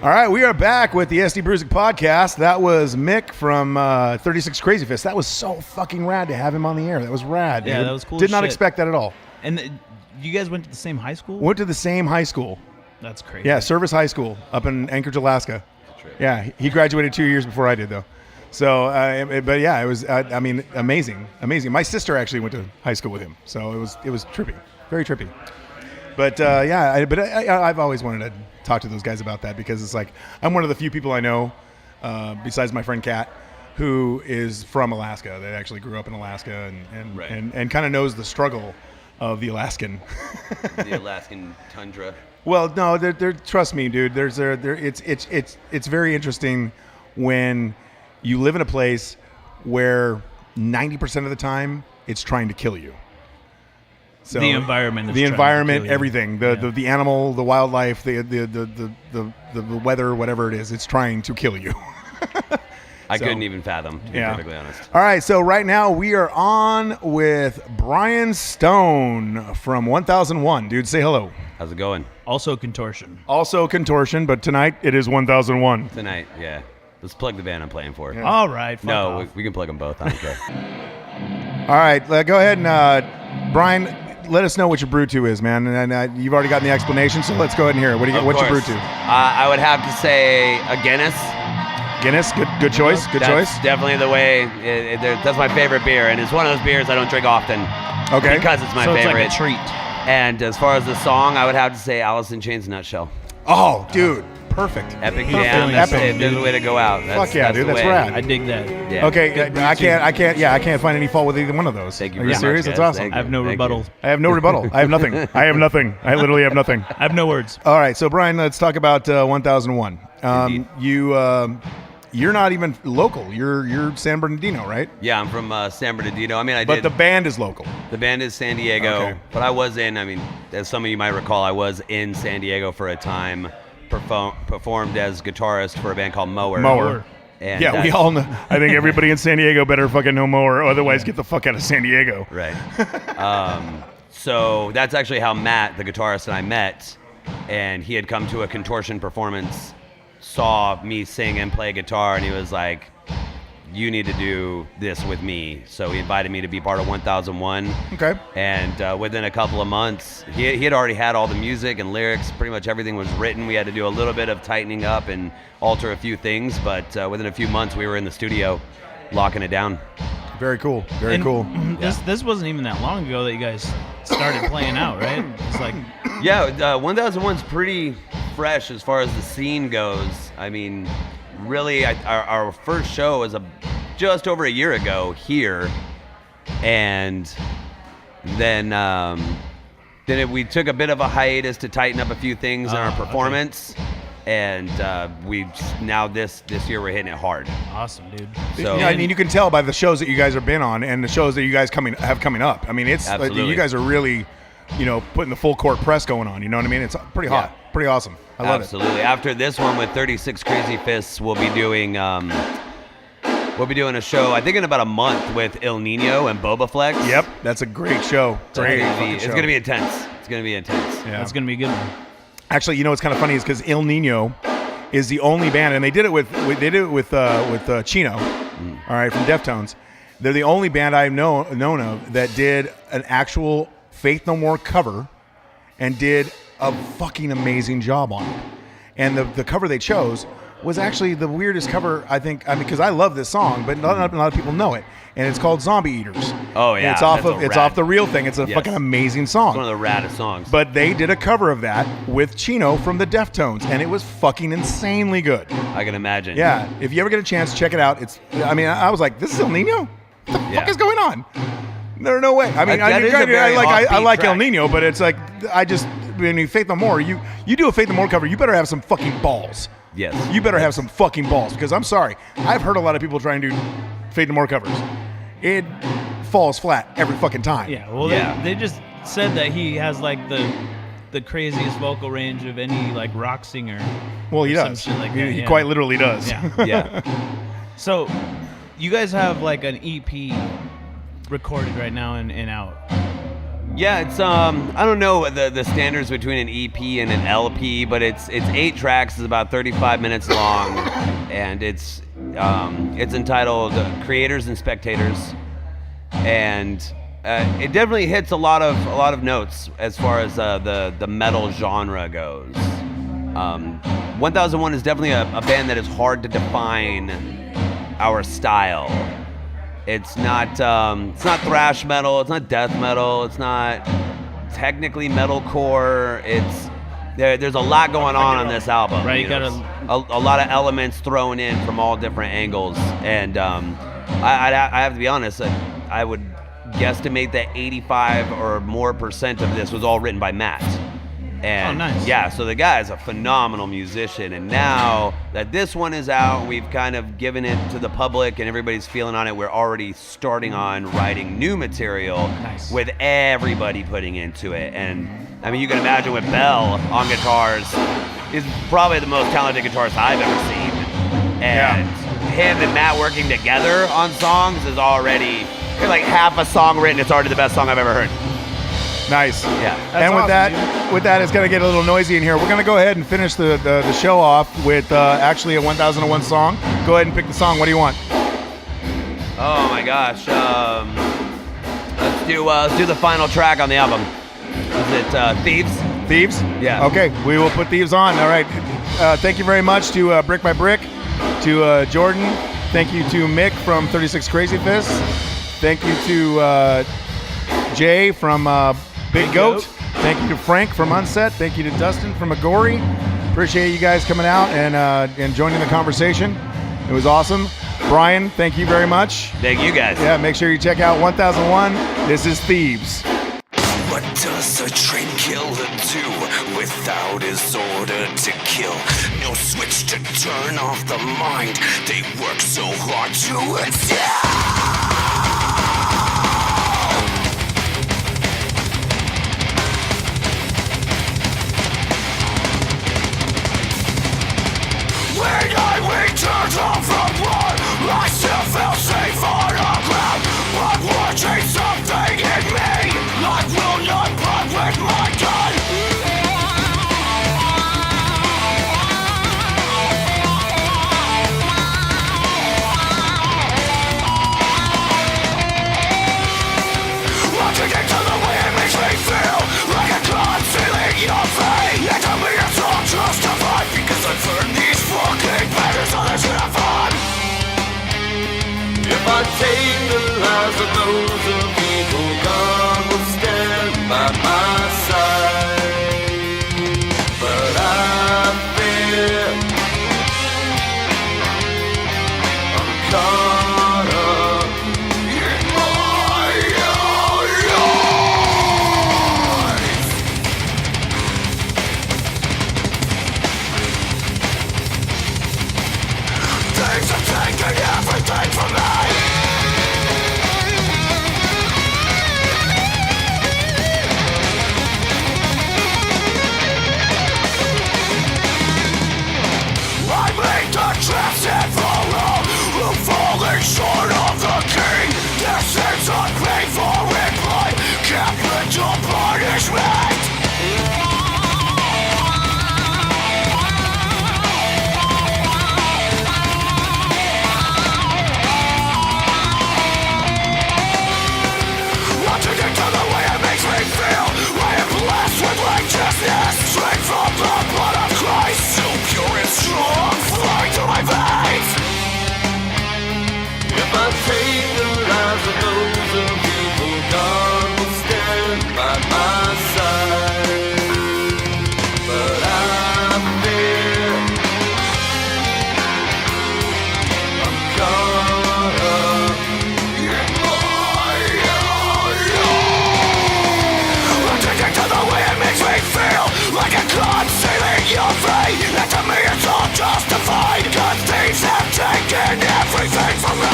All right, we are back with the SD Brewzik podcast. That was Mick from 36 Crazy Fists. That was so fucking rad to have him on the air. That was rad. Yeah, dude. that was cool Did as not shit. expect that at all. And you guys went to the same high school? Went to the same high school. That's crazy. Yeah, Service High School up in Anchorage, Alaska. That's right. Yeah, he graduated 2 years before I did, though. So, but yeah, it was. I mean, amazing. My sister actually went to high school with him, so it was trippy, very trippy. But I've always wanted to talk to those guys about that because it's like I'm one of the few people I know, besides my friend Kat, who is from Alaska. That actually grew up in Alaska and kind of knows the struggle of the Alaskan. The Alaskan tundra. Well, no, trust me, dude. It's very interesting when you live in a place where 90% of the time it's trying to kill you. So the environment. Everything, the animal, the wildlife, the weather, whatever it is, it's trying to kill you. I couldn't even fathom, to be perfectly honest. All right, so right now we are on with Brian Stone from 1001. Dude, say hello. How's it going? Also Contortion. But tonight it is 1001. Tonight, yeah. Let's plug the band I'm playing for. Yeah. All right. No, we can plug them both. I don't care. All right, go ahead and Brian, let us know what your brew to is, man. And you've already gotten the explanation, so let's go ahead and hear it. What's your brew to? I would have to say a Guinness. Guinness, good choice. Good choice. Definitely the way. That's my favorite beer, and it's one of those beers I don't drink often. Okay. Because it's my so favorite. It's like a treat. And as far as the song, I would have to say Alice in Chains Nutshell. Oh, dude, perfect. Epic jam. That's it. There's a way to go out. Fuck yeah, dude. That's rad. I dig that. Yeah. Okay, I can't find any fault with either one of those. Thank you Are very you serious? much, That's guys. awesome. Thank I have no Thank rebuttal. you. I have no rebuttal. I have nothing. I have nothing. I literally have nothing. I have no words. All right, so Brian, let's talk about 1001. Indeed. You're not even local. You're San Bernardino, right? Yeah, I'm from San Bernardino. I mean, But the band is local. The band is San Diego, Okay. but I was as some of you might recall, I was in San Diego for a time, performed as guitarist for a band called Mower. And Yeah, we all know. I think everybody in San Diego better fucking know Mower, otherwise get the fuck out of San Diego. Right. So that's actually how Matt, the guitarist, and I met, and he had come to a Contortion performance, saw me sing and play guitar, and he was like, you need to do this with me. So he invited me to be part of 1001. Okay. And within a couple of months, he had already had all the music and lyrics. Pretty much everything was written. We had to do a little bit of tightening up and alter a few things. But within a few months, we were in the studio locking it down. Very cool. Very And cool. This wasn't even that long ago that you guys started playing out, right? It's like Yeah, 1001's pretty fresh as far as the scene goes. I mean, really, our first show was just over a year ago here, and then we took a bit of a hiatus to tighten up a few things in our performance, and now this year we're hitting it hard. awesome, dude. So Yeah, I mean, you can tell by the shows that you guys have been on and the shows that you guys have coming up. I mean, it's Absolutely. you guys are really, putting the full court press going on. You know what I mean? It's pretty hot, pretty awesome. I love Absolutely. After this one with 36 Crazy Fists, we'll be doing a show, I think in about a month, with Il Nino and Boba Flex. it. Yep, that's a great show. Great. It's going to be intense. It's going to be intense. Yeah. That's gonna be a good one. Actually, what's kind of funny is because Il Nino is the only band, and they did it with Chino, all right, from Deftones. They're the only band I've known of that did an actual Faith No More cover and did a fucking amazing job on it. And the cover they chose was actually the weirdest cover, I think. I mean, because I love this song, but not a lot of people know it. And it's called Zombie Eaters. Oh, yeah. And it's off the Real Thing. It's a Yes. fucking amazing song. It's one of the raddest songs. But they did a cover of that with Chino from the Deftones, and it was fucking insanely good. I can imagine. Yeah, if you ever get a chance, check it out. I was like, this is El Nino? What the fuck is going on? There's no way. I mean, That is a very I offbeat like El track. Nino, but it's like, when you Faith No More, you do a Faith No More cover, you better have some fucking balls. Yes. You better have some fucking balls, because I'm sorry, I've heard a lot of people try and do Faith No More covers. It falls flat every fucking time. Yeah. Well, Yeah. They just said that he has like the craziest vocal range of any like rock singer. Well, he or some does. shit like He that, yeah. quite literally does. Yeah. Yeah. So, you guys have like an EP recorded right now and out. Yeah, it's I don't know the standards between an EP and an LP, but it's 8 tracks, it's about 35 minutes long, and it's entitled Creators and Spectators, and it definitely hits a lot of notes as far as the metal genre goes. 1001 is definitely a band that is hard to define our style. It's not thrash metal. It's not death metal. It's not technically metalcore. There's a lot going on this album. Right, you know, a lot of elements thrown in from all different angles, and I have to be honest. I would guesstimate that 85 or more % of this was all written by Matt. And nice. Yeah, so the guy is a phenomenal musician, and now that this one is out, we've kind of given it to the public and everybody's feeling on it. We're already starting on writing new material with everybody putting into it. And I mean, you can imagine with Bell on guitars, is probably the most talented guitarist I've ever seen. And him and Matt working together on songs is already like half a song written. It's already the best song I've ever heard. Nice. Yeah. And with that, it's going to get a little noisy in here. We're going to go ahead and finish the show off with actually a 1001 song. Go ahead and pick the song. What do you want? Oh my gosh. Let's do the final track on the album. Is it Theives? Theives? Yeah. Okay, we will put Theives on. All right. Thank you very much to Brick by Brick, to Jordan. Thank you to Mick from 36 Crazy Fists. Thank you to Jay from Big Goat. Thank you to Frank from Unset. Thank you to Dustin from Agori. Appreciate you guys coming out and joining the conversation. It was awesome. Brian, thank you very much. Thank you guys. Yeah, make sure you check out 1001. This is Theives. What does a trained killer do without his order to kill? No switch to turn off the mind. They work so hard to attack. When I returned home from war, I still felt safe on the ground. But watching something in me, I will not part with my gun. Watching into the way it makes me feel like a god sealing your fate. And to me it's all justified because I've earned these fucking batters on this uniform. If I take the lives of those of people, God will stand by my side. But I fear I'm caught up in my own lies. Things have taken everything from me. I made the traps and follow, falling short of the king. This is unpaid for in blood, capital punishment. Watching into the way it makes me feel, I am blessed with righteousness, straight from the blood of Christ, so pure and strong, flowing through my veins. If I take the lives of those of people, God will stand by my side. But I fear I'm caught up in my own lies. Addicted to the way it makes me feel like a god sealing your fate. And to me it's all justified, cause things have taken everything from me.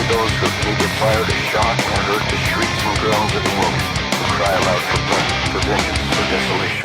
those who neither fired a shot nor heard the shrieks and groans of the wounded, who cry aloud for blood, for vengeance, for desolation.